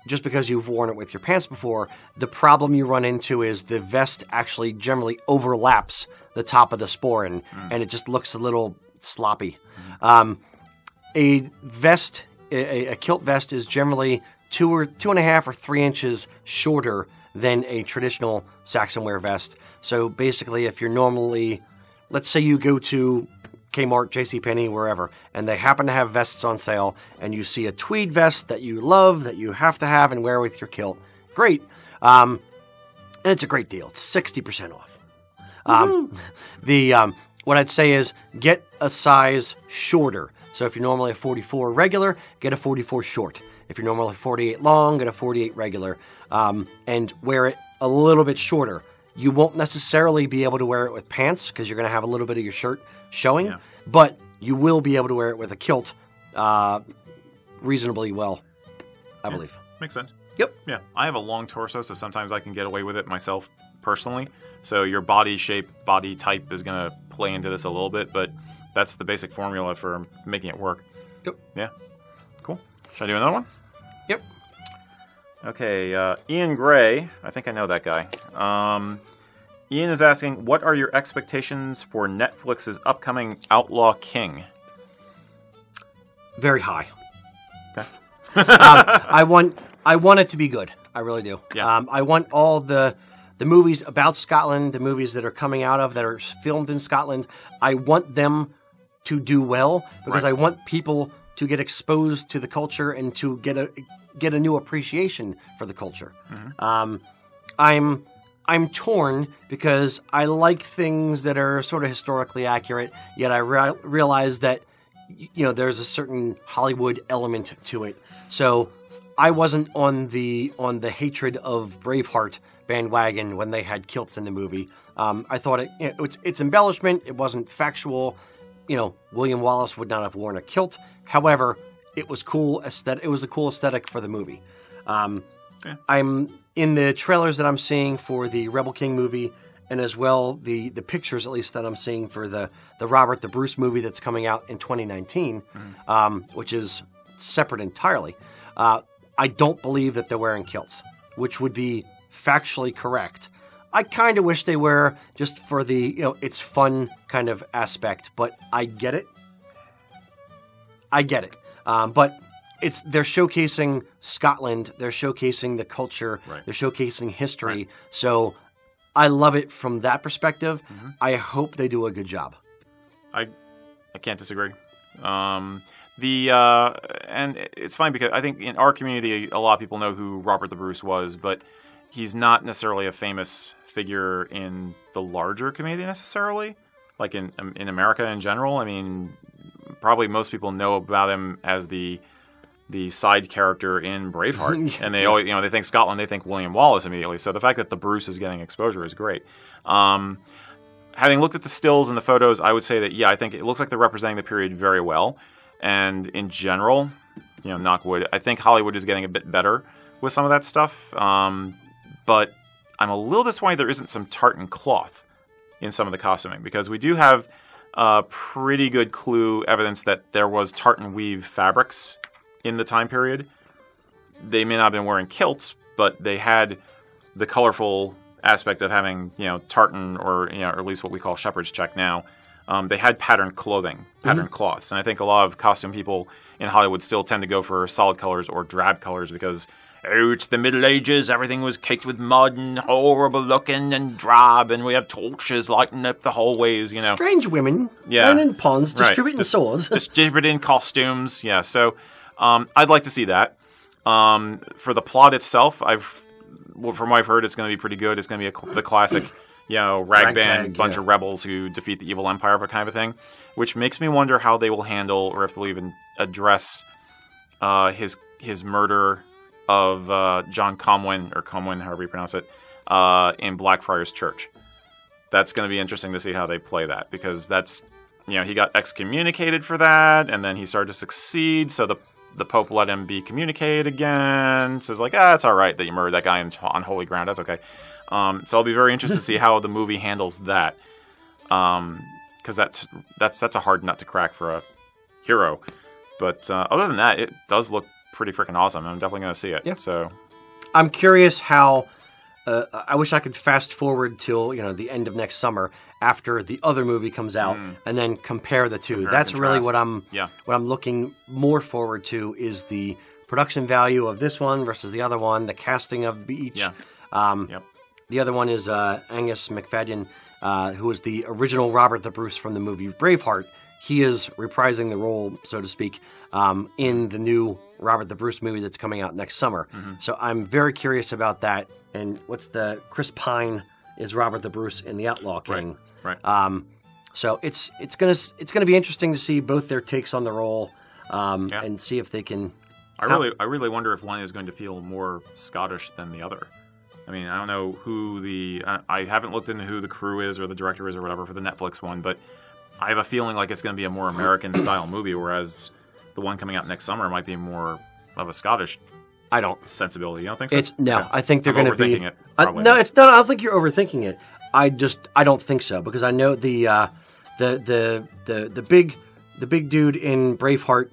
just because you've worn it with your pants before, the problem you run into is the vest actually generally overlaps the top of the sporran, and it just looks a little sloppy. A vest, a kilt vest, is generally 2.5 or 3 inches shorter than a traditional Saxon wear vest. So basically, if you're normally, let's say you go to Kmart, JCPenney, wherever, and they happen to have vests on sale, and you see a tweed vest that you love, that you have to have and wear with your kilt, great. And it's a great deal. It's 60% off. What I'd say is get a size shorter. So if you're normally a 44 regular, get a 44 short. If you're normally 48 long, get a 48 regular. And wear it a little bit shorter. You won't necessarily be able to wear it with pants because you're going to have a little bit of your shirt showing, but you will be able to wear it with a kilt reasonably well, I believe. Makes sense. Yep. Yeah, I have a long torso, so sometimes I can get away with it myself personally. So your body shape, body type is going to play into this a little bit, but that's the basic formula for making it work. Yep. Yeah. Cool. Should I do another one? Yep. Okay, Ian Gray. I think I know that guy. Ian is asking, what are your expectations for Netflix's upcoming Outlaw King? Very high. Okay. I want it to be good. I really do. Yeah. I want all the movies about Scotland, the movies that are coming out of, that are filmed in Scotland, I want them to do well because I want people to get exposed to the culture and to get a new appreciation for the culture. I'm torn because I like things that are sort of historically accurate, yet I realize that there's a certain Hollywood element to it. So I wasn't on the hatred of Braveheart bandwagon when they had kilts in the movie. I thought it's embellishment. It wasn't factual. William Wallace would not have worn a kilt. However, it was cool. It was a cool aesthetic for the movie. I'm in the trailers that I'm seeing for the Rebel King movie, and as well the pictures at least that I'm seeing for the Robert the Bruce movie that's coming out in 2019, which is separate entirely. I don't believe that they're wearing kilts, which would be factually correct. I kind of wish they were, just for the it's fun kind of aspect, but I get it. But they're showcasing Scotland, they're showcasing the culture, they're showcasing history. So I love it from that perspective. I hope they do a good job. I can't disagree. And it's fine because I think in our community a lot of people know who Robert the Bruce was, but he's not necessarily a famous figure in the larger community necessarily, like in America in general. I mean, probably most people know about him as the side character in Braveheart, and they always, they think Scotland, they think William Wallace immediately. So the fact that the Bruce is getting exposure is great. Having looked at the stills and the photos, I would say that I think it looks like they're representing the period very well. And in general, knock wood, I think Hollywood is getting a bit better with some of that stuff. But I'm a little disappointed there isn't some tartan cloth in some of the costuming, because we do have pretty good clue evidence that there was tartan weave fabrics in the time period. They may not have been wearing kilts, but they had the colorful aspect of having, tartan, or at least what we call shepherd's check now. They had patterned clothing, patterned cloths. And I think a lot of costume people in Hollywood still tend to go for solid colors or drab colors because, it's the Middle Ages, everything was caked with mud and horrible looking and drab, and we have torches lighting up the hallways, Strange women, running ponds, distributing swords. Distributing costumes, so I'd like to see that. For the plot itself, from what I've heard, it's going to be pretty good. It's going to be the classic, rag bunch of rebels who defeat the evil empire, kind of a thing, which makes me wonder how they will handle, or if they'll even address his murder of John Comwyn, or Comwyn, however you pronounce it, in Blackfriars Church. That's going to be interesting to see how they play that, because that's, he got excommunicated for that, and then he started to succeed, so the Pope let him be communicated again. So it's like, it's all right that you murdered that guy on holy ground. That's okay. So I'll be very interested to see how the movie handles that, because that's a hard nut to crack for a hero. But other than that, it does look pretty freaking awesome. I'm definitely going to see it. Yeah. So I'm curious how. I wish I could fast forward till the end of next summer after the other movie comes out, and then compare the two. That's really what I'm looking more forward to, is the production value of this one versus the other one, the casting of each. Yeah. The other one is Angus McFadden, who was the original Robert the Bruce from the movie Braveheart. He is reprising the role, so to speak, in the new Robert the Bruce movie that's coming out next summer. So I'm very curious about that. And Chris Pine is Robert the Bruce in the Outlaw King. Right. So it's gonna be interesting to see both their takes on the role, and see if they can. I really wonder if one is going to feel more Scottish than the other. I mean, I don't know who I haven't looked into who the crew is or the director is or whatever for the Netflix one, but I have a feeling like it's going to be a more American style movie, whereas the one coming out next summer might be more of a Scottish sensibility. You don't think so? I think they're going to be. It, no, it's not. I don't think you're overthinking it. I don't think so, because I know the big dude in Braveheart.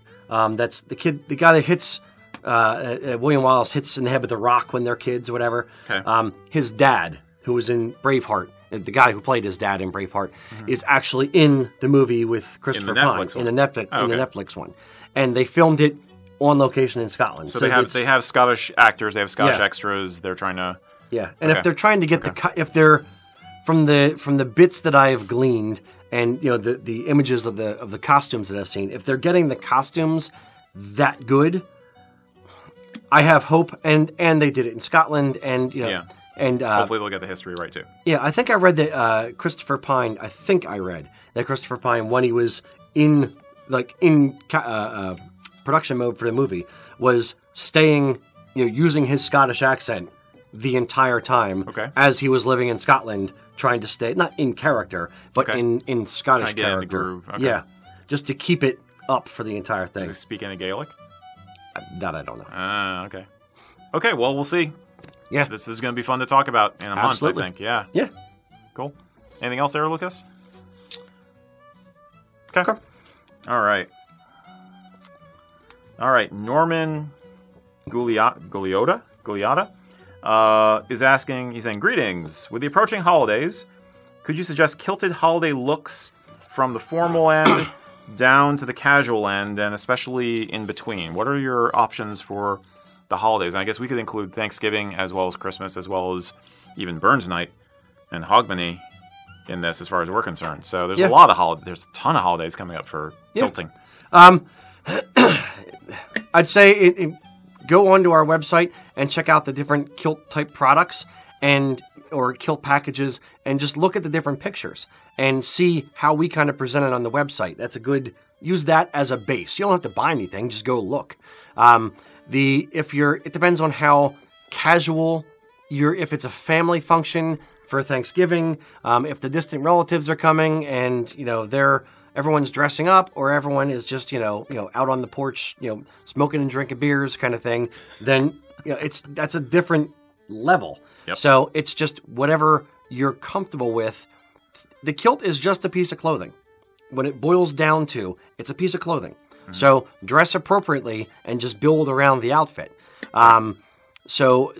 That's the guy that hits William Wallace hits in the head with a rock when they're kids, or whatever. Okay. His dad, who was in Braveheart, the guy who played his dad in Braveheart, is actually in the movie with Christopher Pine in the Netflix one, and they filmed it on location in Scotland. So they have Scottish actors, they have Scottish extras. They're trying to and if they're trying to get if they're from the bits that I have gleaned, and the images of the costumes that I've seen, if they're getting the costumes that good, I have hope. And they did it in Scotland, and and hopefully they'll get the history right too. Yeah, I think I read that Christopher Pine. I think I read that Christopher Pine, when he was in production mode for the movie, was staying, using his Scottish accent the entire time as he was living in Scotland, trying to stay, not in character, but in Scottish character. In the groove. Okay. Yeah, just to keep it up for the entire thing. Does he speak any Gaelic? That I don't know. Okay. Okay, well, we'll see. Yeah. This is going to be fun to talk about in a month, I think. Yeah. Yeah. Cool. Anything else there, Lucas? Okay. All right. Norman Gugliotta is asking, he's saying, greetings. With the approaching holidays, could you suggest kilted holiday looks from the formal end down to the casual end, and especially in between? What are your options for the holidays? And I guess we could include Thanksgiving as well as Christmas, as well as even Burns Night and Hogmanay in this, as far as we're concerned. So there's there's a ton of holidays coming up for kilting. I'd say go onto our website and check out the different kilt type products or kilt packages, and just look at the different pictures and see how we kind of present it on the website. That's a good use that as a base. You don't have to buy anything; just go look. It depends on how casual if it's a family function for Thanksgiving, if the distant relatives are coming and, everyone's dressing up or everyone is just, out on the porch, smoking and drinking beers kind of thing, then, that's a different level. Yep. So it's just whatever you're comfortable with. The kilt is just a piece of clothing. When it boils down to, it's a piece of clothing. Mm-hmm. So dress appropriately and just build around the outfit. So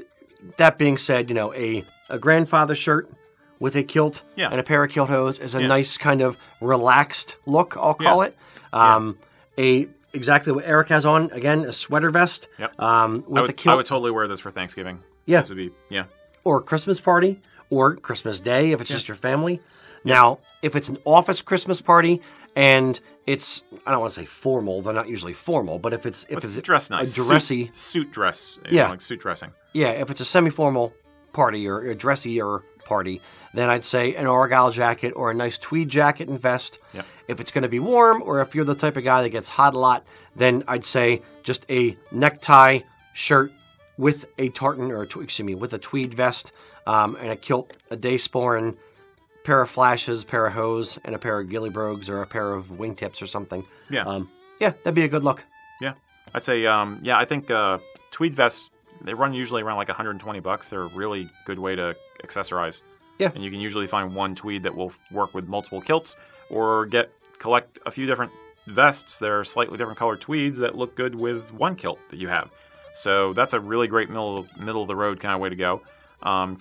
that being said, a grandfather shirt with a kilt and a pair of kilt hose is a nice kind of relaxed look, I'll call it. Exactly what Eric has on, again, a sweater vest with a kilt. I would totally wear this for Thanksgiving. Yeah. This would be, Or Christmas party or Christmas Day if it's just your family. Now, if it's an office Christmas party and it's, I don't want to say formal, they're not usually formal, but if it's dress nice. A dressy suit dress, like suit dressing. Yeah, if it's a semi-formal party or a dressier party, then I'd say an argyle jacket or a nice tweed jacket and vest. Yep. If it's going to be warm or if you're the type of guy that gets hot a lot, then I'd say just a necktie shirt with a tartan with a tweed vest and a kilt, a day sporran, pair of flashes, pair of hose, and a pair of ghillie brogues or a pair of wingtips or something. Yeah. That'd be a good look. Yeah. I'd say, I think tweed vests, they run usually around like $120. They're a really good way to accessorize. Yeah. And you can usually find one tweed that will work with multiple kilts or collect a few different vests that are slightly different colored tweeds that look good with one kilt that you have. So that's a really great middle of the road kind of way to go.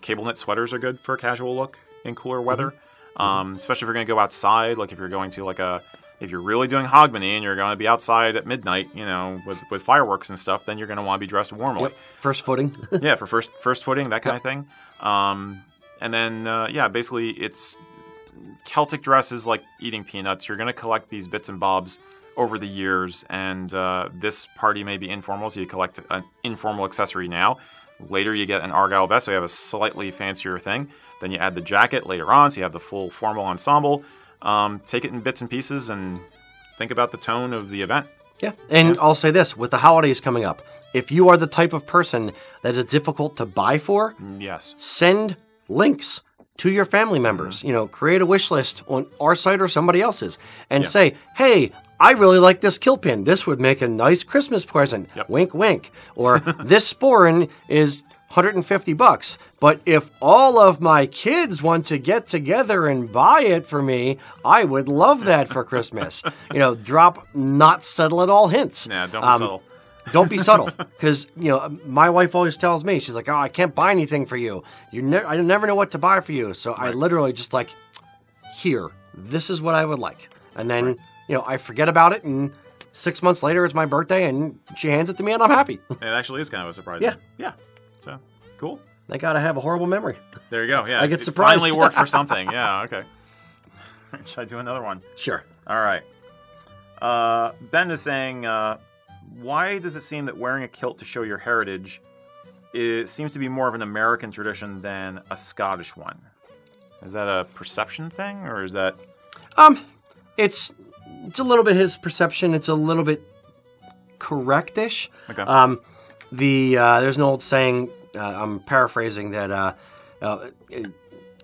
Cable knit sweaters are good for a casual look in cooler weather, especially if you're going to go outside. Like if you're going to if you're really doing hogmanay and you're going to be outside at midnight, with fireworks and stuff, then you're going to want to be dressed warmly. Yep. First footing. Yeah, for first footing, that kind of thing. And then basically it's Celtic dress is like eating peanuts. You're going to collect these bits and bobs over the years, and this party may be informal, so you collect an informal accessory now. Later you get an argyle vest, so you have a slightly fancier thing. Then you add the jacket later on, so you have the full formal ensemble. Take it in bits and pieces and think about the tone of the event. Yeah, and I'll say this, with the holidays coming up, if you are the type of person that is difficult to buy for, yes, send links to your family members. Create a wish list on our site or somebody else's and say, hey, I really like this kilt pin. This would make a nice Christmas present. Yep. Wink, wink. Or this sporran is $150. But if all of my kids want to get together and buy it for me, I would love that for Christmas. Drop not subtle at all hints. Yeah, don't be subtle. Don't be subtle, because my wife always tells me, she's like, "Oh, I can't buy anything for you. I never know what to buy for you." So I literally just like, here, this is what I would like, and then I forget about it, and 6 months later it's my birthday, and she hands it to me, and I'm happy. It actually is kind of a surprise. Yeah. So cool. I gotta have a horrible memory. There you go. Yeah, I get surprised. It finally worked for something. Yeah. Okay. Should I do another one? Sure. All right. Ben is saying, why does it seem that wearing a kilt to show your heritage seems to be more of an American tradition than a Scottish one? Is that a perception thing, or is that? It's a little bit his perception. It's a little bit correct-ish. Okay. There's an old saying. I'm paraphrasing that.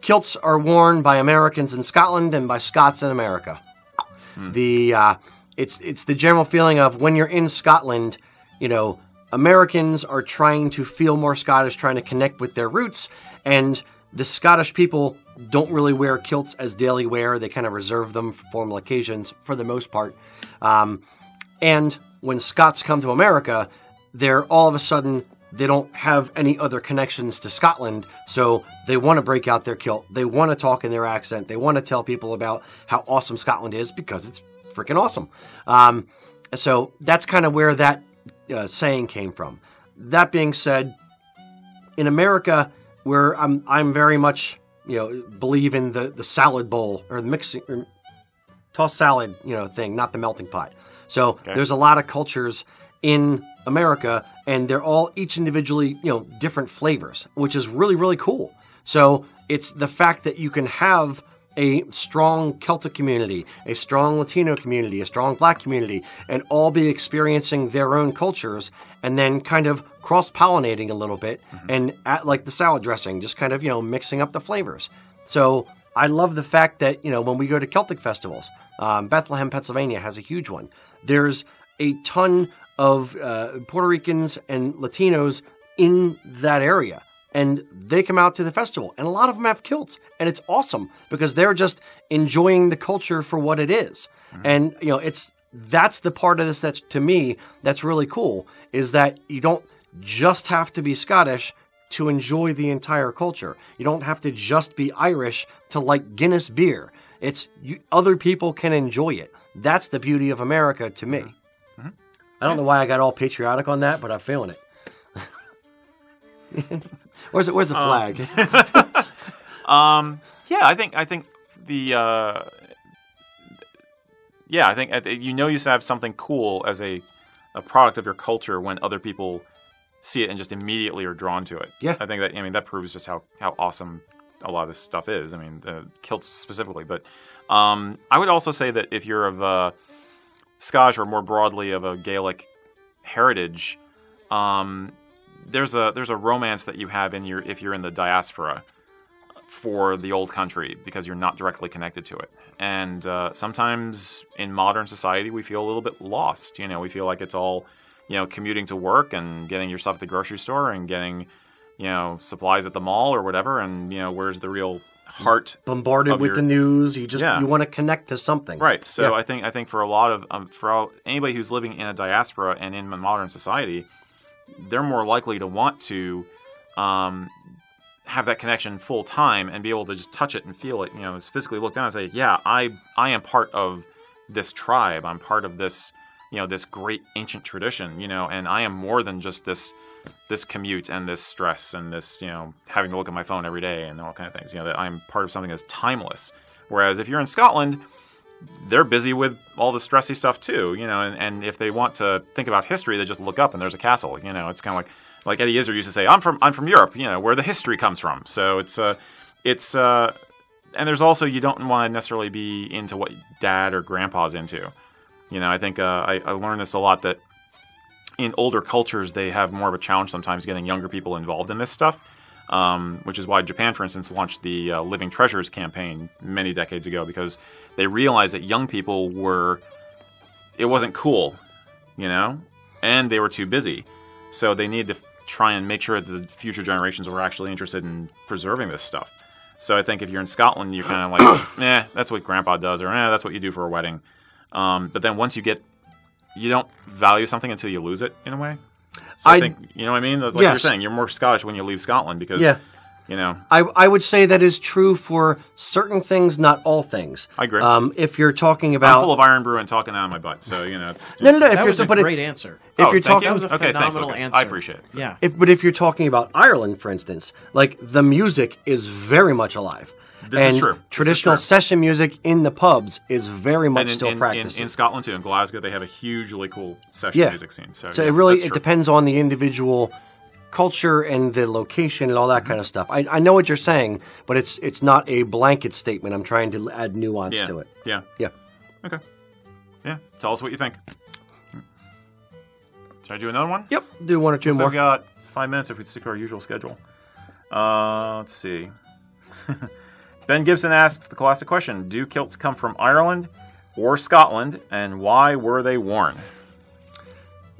Kilts are worn by Americans in Scotland and by Scots in America. It's the general feeling of when you're in Scotland, Americans are trying to feel more Scottish, trying to connect with their roots, and the Scottish people don't really wear kilts as daily wear. They kind of reserve them for formal occasions for the most part. And when Scots come to America, they're all of a sudden, they don't have any other connections to Scotland, so they want to break out their kilt. They want to talk in their accent. They want to tell people about how awesome Scotland is because it's freaking awesome. So that's kind of where that saying came from. That being said, in America, where I'm very much believe in the salad bowl or the mixing tossed salad thing, not the melting pot. So there's a lot of cultures in America, and they're all each individually different flavors, which is really, really cool. So it's the fact that you can have a strong Celtic community, a strong Latino community, a strong Black community, and all be experiencing their own cultures, and then kind of cross-pollinating a little bit, and like the salad dressing, just kind of, mixing up the flavors. So I love the fact that, when we go to Celtic festivals, Bethlehem, Pennsylvania has a huge one. There's a ton of Puerto Ricans and Latinos in that area. And they come out to the festival, and a lot of them have kilts, and it's awesome because they're just enjoying the culture for what it is. And that's the part of this that's, to me, that's really cool, is that you don't just have to be Scottish to enjoy the entire culture. You don't have to just be Irish to like Guinness beer. Other people can enjoy it. That's the beauty of America to me. I don't know why I got all patriotic on that, but I'm feeling it. Where's the flag? I think the I think you used to have something cool as a product of your culture when other people see it and just immediately are drawn to it. Yeah, I think that proves just how awesome a lot of this stuff is. I mean, kilts specifically, but I would also say that if you're of Scottish or more broadly of a Gaelic heritage, there's a romance that you have if you're in the diaspora for the old country because you're not directly connected to it. And sometimes in modern society we feel a little bit lost. We feel like it's all commuting to work and getting your stuff at the grocery store and getting supplies at the mall or whatever. And where's the real heart? Bombarded with the news. You want to connect to something, right? So I think for a lot of anybody who's living in a diaspora and in modern society, they're more likely to want to have that connection full time and be able to just touch it and feel it. Just physically look down and say, "Yeah, I am part of this tribe. I'm part of this, this great ancient tradition. And I am more than just this commute and this stress and this, having to look at my phone every day and all kind of things. That I'm part of something that's timeless. Whereas if you're in Scotland, they're busy with all the stressy stuff too, and if they want to think about history, they just look up and there's a castle. It's kind of like Eddie Izzard used to say, I'm from Europe, where the history comes from. So and there's also, you don't want to necessarily be into what dad or grandpa's into. I think I learned this a lot, that in older cultures, they have more of a challenge sometimes getting younger people involved in this stuff. Which is why Japan, for instance, launched the Living Treasures campaign many decades ago, because they realized that young people it wasn't cool, and they were too busy. So they needed to try and make sure that the future generations were actually interested in preserving this stuff. So I think if you're in Scotland, you're kind of like, that's what grandpa does, or that's what you do for a wedding. But then once you don't value something until you lose it in a way. So I think, you know what I mean? Like you're saying, you're more Scottish when you leave Scotland because, I would say that is true for certain things, not all things. I agree. If you're talking about... I'm full of Irn Bru and talking out of my butt, so, it's... No. That was a great answer. If you're talking, that was a phenomenal answer. I appreciate it. Yeah. But if you're talking about Ireland, for instance, like the music is very much alive. This is true. Traditional session music in the pubs is very much still practiced. In Scotland, too. In Glasgow, they have a hugely cool session music scene. So it depends on the individual culture and the location and all that kind of stuff. I know what you're saying, but it's not a blanket statement. I'm trying to add nuance to it. Yeah. Okay. Yeah. Tell us what you think. Should I do another one? Yep. Do one or two more. We've got 5 minutes if we stick to our usual schedule. Let's see. Ben Gibson asks the classic question: do kilts come from Ireland or Scotland, and why were they worn?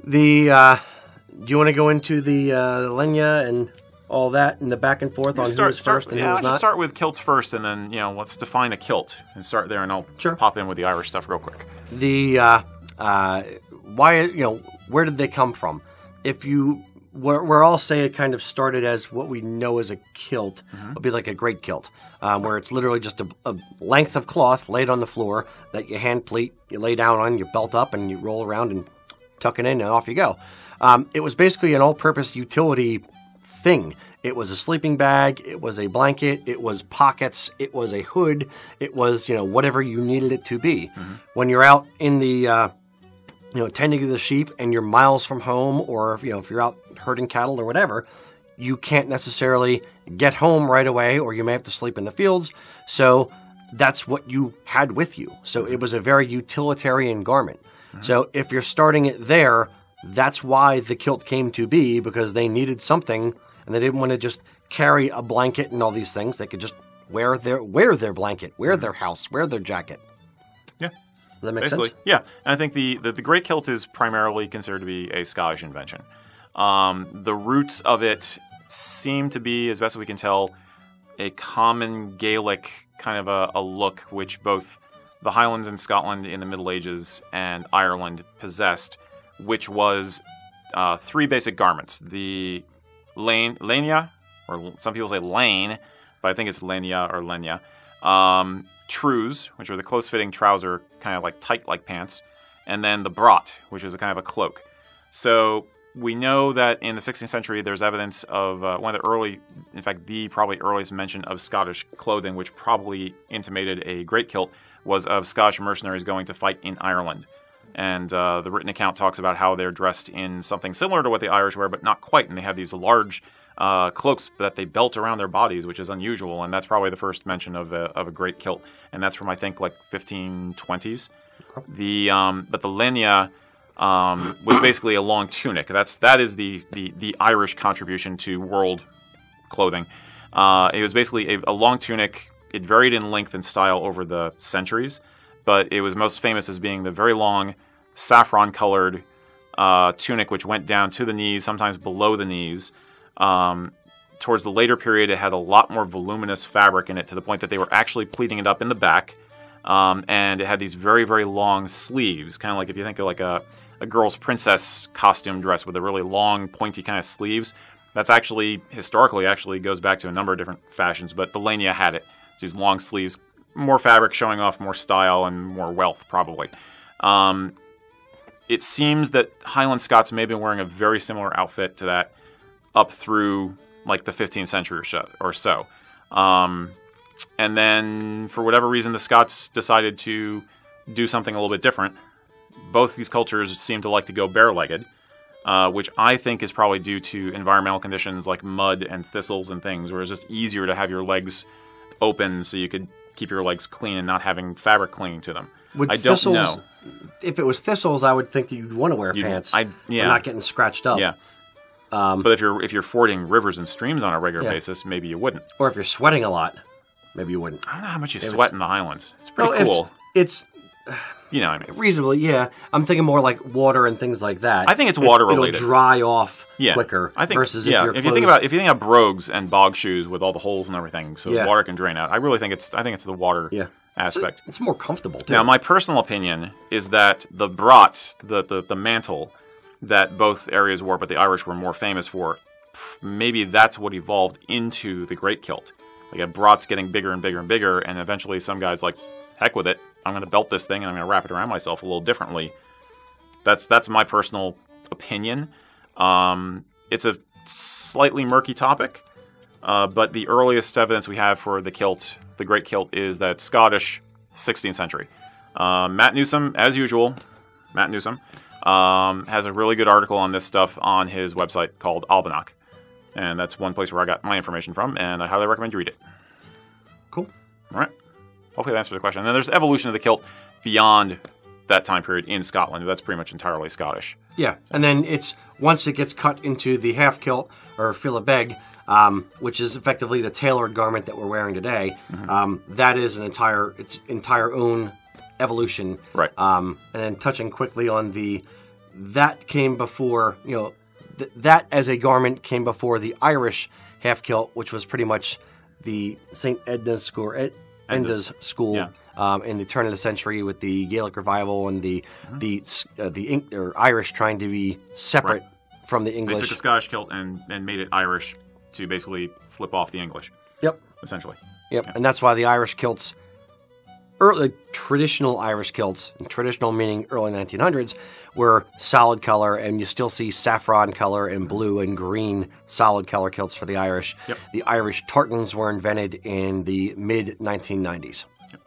Do you want to go into the Lenya and all that and the back and forth on who was first and who was not? Just start with kilts first, and then let's define a kilt and start there, and I'll pop in with the Irish stuff real quick. Why where did they come from? Where I'll say it kind of started as what we know as a kilt, would be like a great kilt, where it's literally just a length of cloth laid on the floor that you hand pleat, you lay down on, you belt up, and you roll around and tuck it in, and off you go. It was basically an all-purpose utility thing. It was a sleeping bag, it was a blanket, it was pockets, it was a hood, it was whatever you needed it to be. When you're out in the tending to the sheep and you're miles from home, or if you're out herding cattle or whatever, you can't necessarily get home right away, or you may have to sleep in the fields. So that's what you had with you. So it was a very utilitarian garment. So if you're starting it there, that's why the kilt came to be, because they needed something, and they didn't want to just carry a blanket and all these things. They could just wear their blanket, wear their house, wear their jacket. Yeah. Does that make Basically, sense? yeah. And I think the great kilt is primarily considered to be a Scottish invention. The roots of it seem to be, as best as we can tell, a common Gaelic kind of a look, which both the Highlands in Scotland in the Middle Ages and Ireland possessed, which was 3 basic garments. The lania, or some people say lane, but I think it's lania or lenya. Trews, which are the close-fitting trouser, kind of like tight like pants. And then the brot, which is a kind of a cloak. So we know that in the 16th century, there's evidence of one of the early, in fact, the probably earliest mention of Scottish clothing, which probably intimated a great kilt, was of Scottish mercenaries going to fight in Ireland. And the written account talks about how they're dressed in something similar to what the Irish wear, but not quite. And they have these large cloaks that they belt around their bodies, which is unusual. And that's probably the first mention of a great kilt. And that's from, I think, like 1520s. Okay. But the lenya was basically a long tunic. That is the Irish contribution to world clothing. It was basically a long tunic. It varied in length and style over the centuries, but it was most famous as being the very long saffron-colored tunic, which went down to the knees, sometimes below the knees. Towards the later period, it had a lot more voluminous fabric in it, to the point that they were actually pleating it up in the back. And it had these very, very long sleeves, kind of like if you think of like a girl's princess costume dress with a really long, pointy kind of sleeves. That's actually, historically, goes back to a number of different fashions, but the lania had it. It's these long sleeves, more fabric showing off more style and more wealth, probably. It seems that Highland Scots may have been wearing a very similar outfit to that up through like the 15th century or so. And then, for whatever reason, the Scots decided to do something a little bit different. Both these cultures seem to like to go bare-legged, which I think is probably due to environmental conditions like mud and thistles and things, where it's just easier to have your legs open so you could keep your legs clean and not having fabric clinging to them. I don't know. If it was thistles, I would think that you'd want to wear pants. You're not getting scratched up. Yeah. But if you're fording rivers and streams on a regular basis, maybe you wouldn't. Or if you're sweating a lot, maybe you wouldn't. I don't know how much you sweat in the Highlands. It's pretty cool. It's you know what I mean. Reasonably, yeah. I'm thinking more like water and things like that. I think it's water related. It'll dry off quicker. I think, versus if if you think about brogues and bog shoes with all the holes and everything, so water can drain out. I really think it's the water aspect. It's more comfortable too. Now, my personal opinion is that the brot, the mantle that both areas wore, but the Irish were more famous for, maybe that's what evolved into the great kilt. Like a brot's getting bigger and bigger and bigger, and eventually some guy's like, heck with it, I'm going to belt this thing and I'm going to wrap it around myself a little differently. That's my personal opinion. It's a slightly murky topic, but the earliest evidence we have for the kilt, the great kilt, is that Scottish 16th century. Matt Newsom, as usual, has a really good article on this stuff on his website called Almanac. And that's one place where I got my information from, and I highly recommend you read it. Cool. All right. Hopefully that answers the question. And then there's evolution of the kilt beyond that time period in Scotland. That's pretty much entirely Scottish. Yeah, so. And then once it gets cut into the half kilt, or filabeg, which is effectively the tailored garment that we're wearing today, that is its entire own evolution. Right. And then touching quickly on that came before, that as a garment came before the Irish half kilt, which was pretty much the St. Enda's school in the turn of the century with the Gaelic revival and the Irish trying to be separate from the English. They took a Scottish kilt and made it Irish to basically flip off the English. Yep. Essentially. Yep. And that's why the Irish kilts, early traditional Irish kilts, and traditional meaning early 1900s, were solid color, and you still see saffron color and blue and green solid color kilts for the Irish. Yep. The Irish tartans were invented in the mid-1990s. Yep.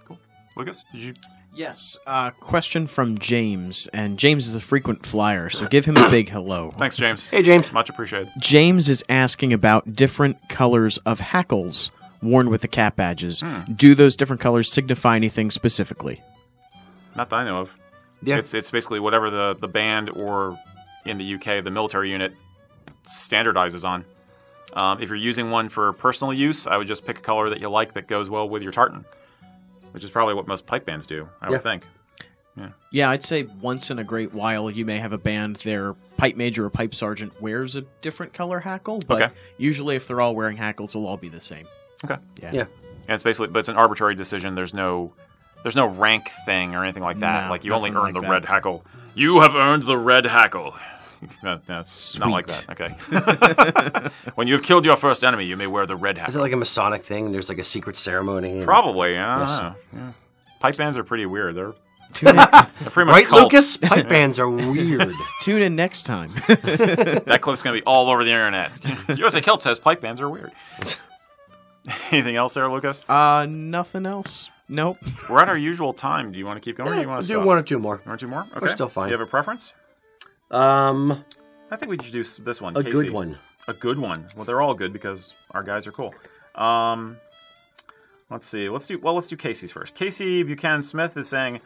Cool. Lucas, did you? Yes. Question from James, and James is a frequent flyer, so give him a big hello. Thanks, James. Hey, James. Much appreciated. James is asking about different colors of hackles. worn with the cap badges. Do those different colors signify anything specifically? Not that I know of. Yeah. It's basically whatever the band or in the UK the military unit standardizes on. If you're using one for personal use, I would just pick a color that you like that goes well with your tartan, which is probably what most pipe bands do, I would think. Yeah, I'd say once in a great while you may have a band, their pipe major or pipe sergeant wears a different color hackle, but usually if they're all wearing hackles, they'll all be the same. Okay. Yeah. And it's basically, but it's an arbitrary decision. There's no rank thing or anything like that. No, like you only earn like the that. red hackle. You have earned the red hackle. That's not like that. Okay. When you have killed your first enemy, you may wear the red hackle. Is it like a Masonic thing? There's like a secret ceremony? Probably. I don't Yes. know. Yeah. Pipe bands are pretty weird. They're Tune pretty much Right, cults. Lucas? Pipe bands are weird. Tune in next time. That clip's going to be all over the internet. USA Kilts says pipe bands are weird. Anything else there, Lucas? Nothing else. Nope. We're at our usual time. Do you want to keep going or do you want to Do stop? one or two more. One or two more? Okay. We're still fine. Do you have a preference? A I think we should do this one. good one. A good one. Well, they're all good because our guys are cool. Let's see. Let's do Casey's first. Casey Buchanan Smith is saying,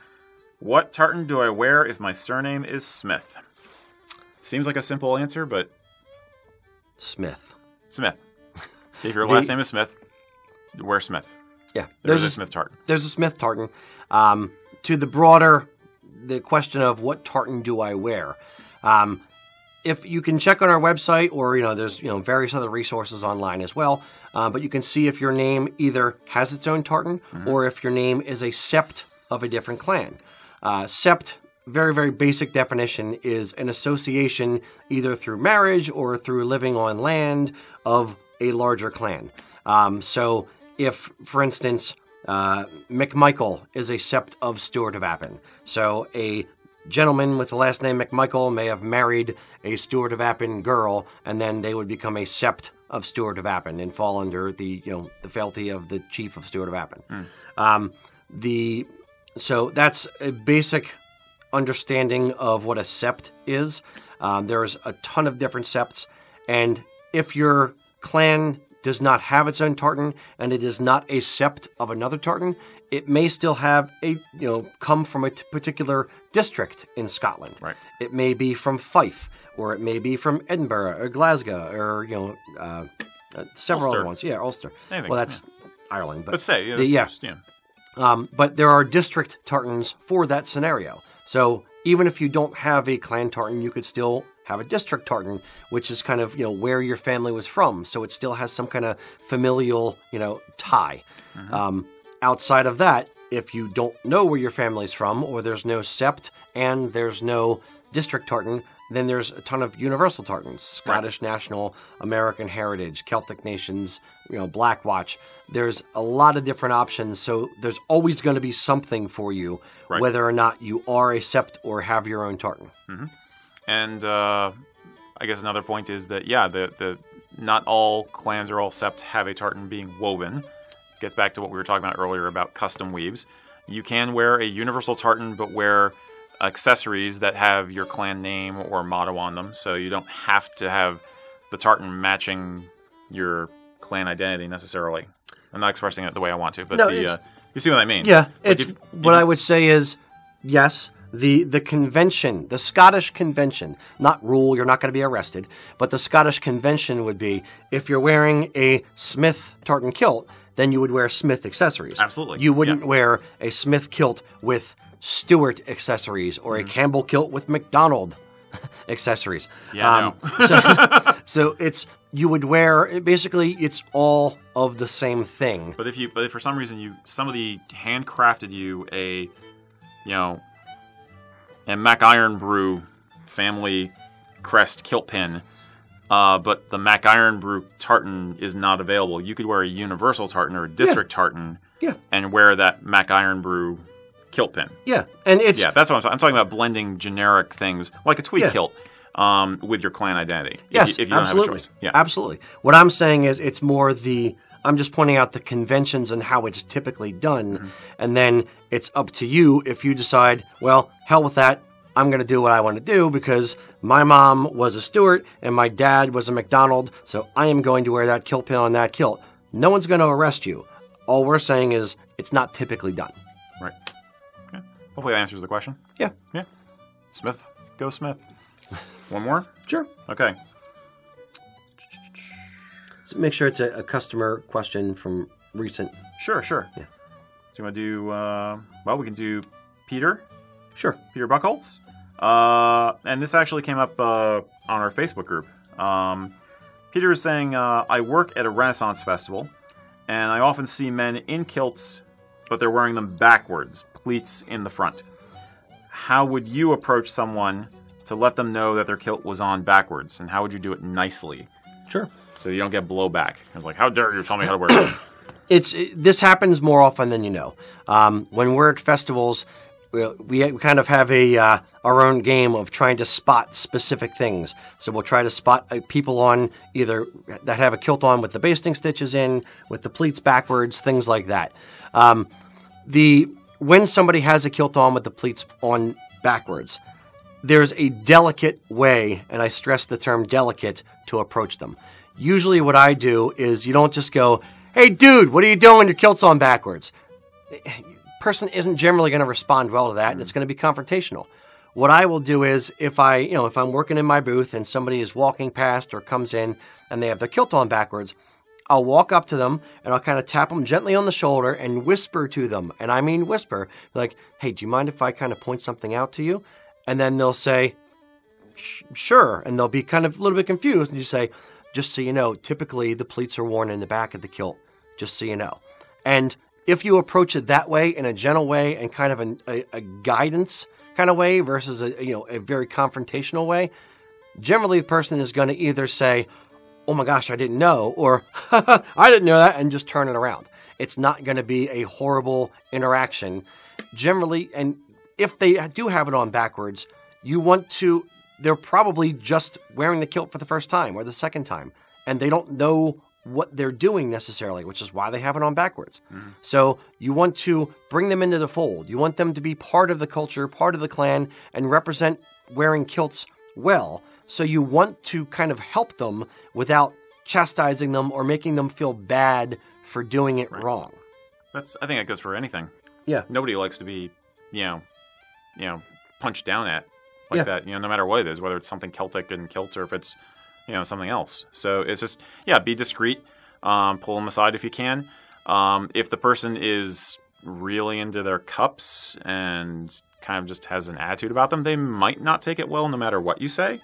"What tartan do I wear if my surname is Smith?" Seems like a simple answer, but Smith. Smith. If your last name is Smith, wear Smith. Yeah. There's a Smith tartan. There's a Smith tartan. To the question of what tartan do I wear? If you can check on our website, or there's various other resources online as well. But you can see if your name either has its own tartan or if your name is a sept of a different clan. Sept, very, very basic definition, is an association either through marriage or through living on land of a larger clan. So if, for instance, McMichael is a sept of Stewart of Appin. So a gentleman with the last name McMichael may have married a Stewart of Appin girl, and then they would become a sept of Stewart of Appin and fall under the fealty of the chief of Stewart of Appin. So that's a basic understanding of what a sept is. There's a ton of different septs, and if your clan does not have its own tartan and it is not a sept of another tartan, it may still have come from a particular district in Scotland. Right. It may be from Fife, or it may be from Edinburgh or Glasgow, or several Ulster. other ones. Yeah, Ulster. Anything, Well, that's Ireland, but say, but there are district tartans for that scenario. So even if you don't have a clan tartan, you could still have a district tartan, which is kind of where your family was from. So it still has some kind of familial tie. Outside of that, if you don't know where your family's from, or there's no sept and there's no district tartan, then there's a ton of universal tartans: Scottish National, American Heritage, Celtic Nations, Black Watch. There's a lot of different options, so there's always going to be something for you, whether or not you are a sept or have your own tartan. And I guess another point is that the not all clans or all septs have a tartan being woven. Gets back to what we were talking about earlier about custom weaves. You can wear a universal tartan, but wear accessories that have your clan name or motto on them, so you don't have to have the tartan matching your clan identity necessarily. I'm not expressing it the way I want to, but you see what I mean? Yeah, what I would say is, yes, the convention, the Scottish convention, not rule, you're not going to be arrested, but the Scottish convention would be, if you're wearing a Smith tartan kilt, then you would wear Smith accessories. Absolutely. You wouldn't wear a Smith kilt with Stewart accessories or a Campbell kilt with McDonald accessories. Yeah, no. So you would wear, basically it's all of the same thing. But if for some reason somebody handcrafted you a Irn Bru family crest kilt pin, but the Irn Bru tartan is not available, you could wear a universal tartan or a district tartan and wear that Irn Bru kilt pin. Yeah, and it's... Yeah, that's what I'm talking about, blending generic things, like a tweed kilt, with your clan identity. Yes, if you don't absolutely. have a choice. Yeah, absolutely. What I'm saying is it's more I'm just pointing out the conventions and how it's typically done, and then it's up to you if you decide, well, hell with that, I'm going to do what I want to do because my mom was a Stewart and my dad was a McDonald, so I am going to wear that kilt pin on that kilt. no one's going to arrest you. All we're saying is it's not typically done. Right. Yeah. Hopefully that answers the question. Yeah. Yeah. Smith. Go Smith. One more? Sure. Okay. So make sure it's a customer question from recent. Sure. Yeah. So you want to do, well, we can do Peter. Sure. Peter Buckholtz. And this actually came up on our Facebook group. Peter is saying, I work at a Renaissance festival, and I often see men in kilts, but they're wearing them backwards, pleats in the front. How would you approach someone to let them know that their kilt was on backwards, and how would you do it nicely? Sure. So you don't get blowback. It's like, how dare you tell me how to wear it? This happens more often than you know. When we're at festivals, we kind of have our own game of trying to spot specific things. So we'll try to spot people on either that have a kilt on with the basting stitches in, with the pleats backwards, things like that. When somebody has a kilt on with the pleats on backwards, there's a delicate way, and I stress the term delicate, to approach them. Usually what I do is you don't just go, hey dude, what are you doing? Your kilt's on backwards. Person isn't generally going to respond well to that, and it's going to be confrontational. What I will do is if I'm working in my booth and somebody is walking past or comes in and they have their kilt on backwards, I'll walk up to them and I'll kind of tap them gently on the shoulder and whisper to them. And I mean whisper, like, hey, do you mind if I kind of point something out to you? And then they'll say, sure. And they'll be kind of a little bit confused. And you say, just so you know, typically the pleats are worn in the back of the kilt, just so you know. And if you approach it that way, in a gentle way and kind of a guidance kind of way versus a very confrontational way, generally the person is going to either say, oh my gosh, I didn't know, or I didn't know that, and just turn it around. It's not going to be a horrible interaction. Generally, and if they do have it on backwards, they're probably just wearing the kilt for the first time or the second time, and they don't know what they're doing necessarily, which is why they have it on backwards. Mm. So you want to bring them into the fold. You want them to be part of the culture, part of the clan, and represent wearing kilts well. So you want to kind of help them without chastising them or making them feel bad for doing it wrong. I think that goes for anything. Yeah. Nobody likes to be, punched down at like that, no matter what it is, whether it's something Celtic and kilt or if it's, something else. So it's just, be discreet. Pull them aside if you can. If the person is really into their cups and kind of just has an attitude about them, they might not take it well no matter what you say.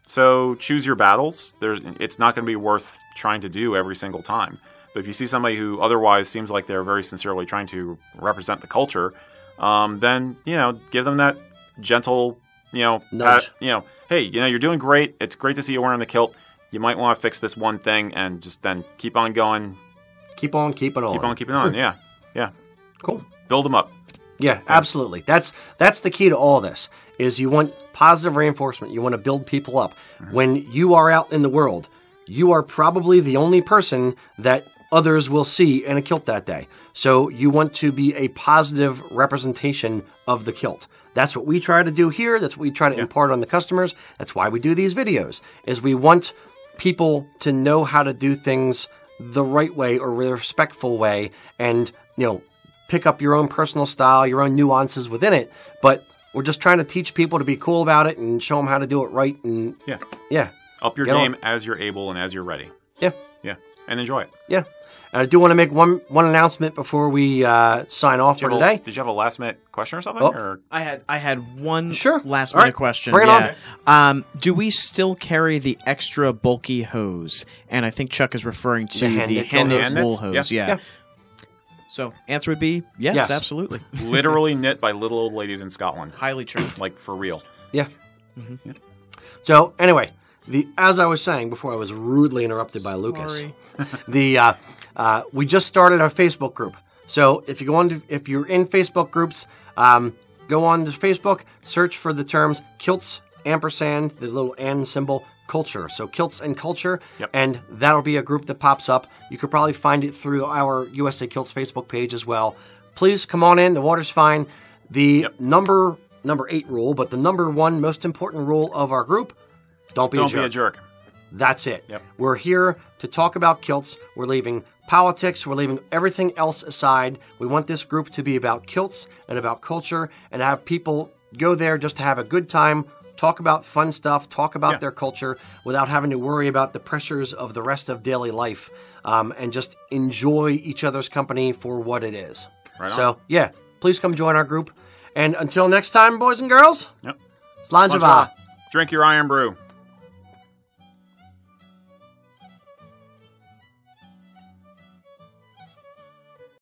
So choose your battles. It's not going to be worth trying to do every single time. But if you see somebody who otherwise seems like they're very sincerely trying to represent the culture, then, give them that gentle, nudge. Hey, you're doing great. It's great to see you wearing the kilt. You might want to fix this one thing and just then keep on going. Keep on keeping on. Keep on keeping on, yeah. Yeah. Cool. Build them up. Yeah, absolutely. That's the key to all this, is you want positive reinforcement. You want to build people up. Mm-hmm. When you are out in the world, you are probably the only person that others will see in a kilt that day. So you want to be a positive representation of the kilt. That's what we try to do here. That's what we try to impart on the customers. That's why we do these videos, is we want people to know how to do things the right way or the respectful way and, pick up your own personal style, your own nuances within it. But we're just trying to teach people to be cool about it and show them how to do it right. And up your game as you're able and as you're ready. Yeah. And enjoy it. Yeah. And I do want to make one announcement before we sign off for today. Did you have a last minute question or something? Oh. Or? I had one last All minute right. question. Bring it on. Do we still carry the extra bulky hose? And I think Chuck is referring to the hand-knit wool hose. Yeah. So answer would be yes, absolutely. Literally knit by little old ladies in Scotland. Highly trained. Like for real. Yeah. Mm-hmm. Yeah. So anyway, as I was saying before I was rudely interrupted by Lucas, we just started our Facebook group. So if you're in Facebook groups, go on to Facebook, search for the terms kilts, ampersand, the little and symbol, culture. So kilts and culture, and that'll be a group that pops up. You could probably find it through our USA Kilts Facebook page as well. Please come on in. The water's fine. The number 8 rule, but the number 1 most important rule of our group, don't be a jerk. Don't be a jerk. That's it. Yep. We're here to talk about kilts. We're leaving politics. We're leaving everything else aside. We want this group to be about kilts and about culture and have people go there just to have a good time, talk about fun stuff, talk about their culture without having to worry about the pressures of the rest of daily life, and just enjoy each other's company for what it is. Right on. So, yeah, please come join our group. And until next time, boys and girls, Yep. Slanjava. Drink your Irn Bru.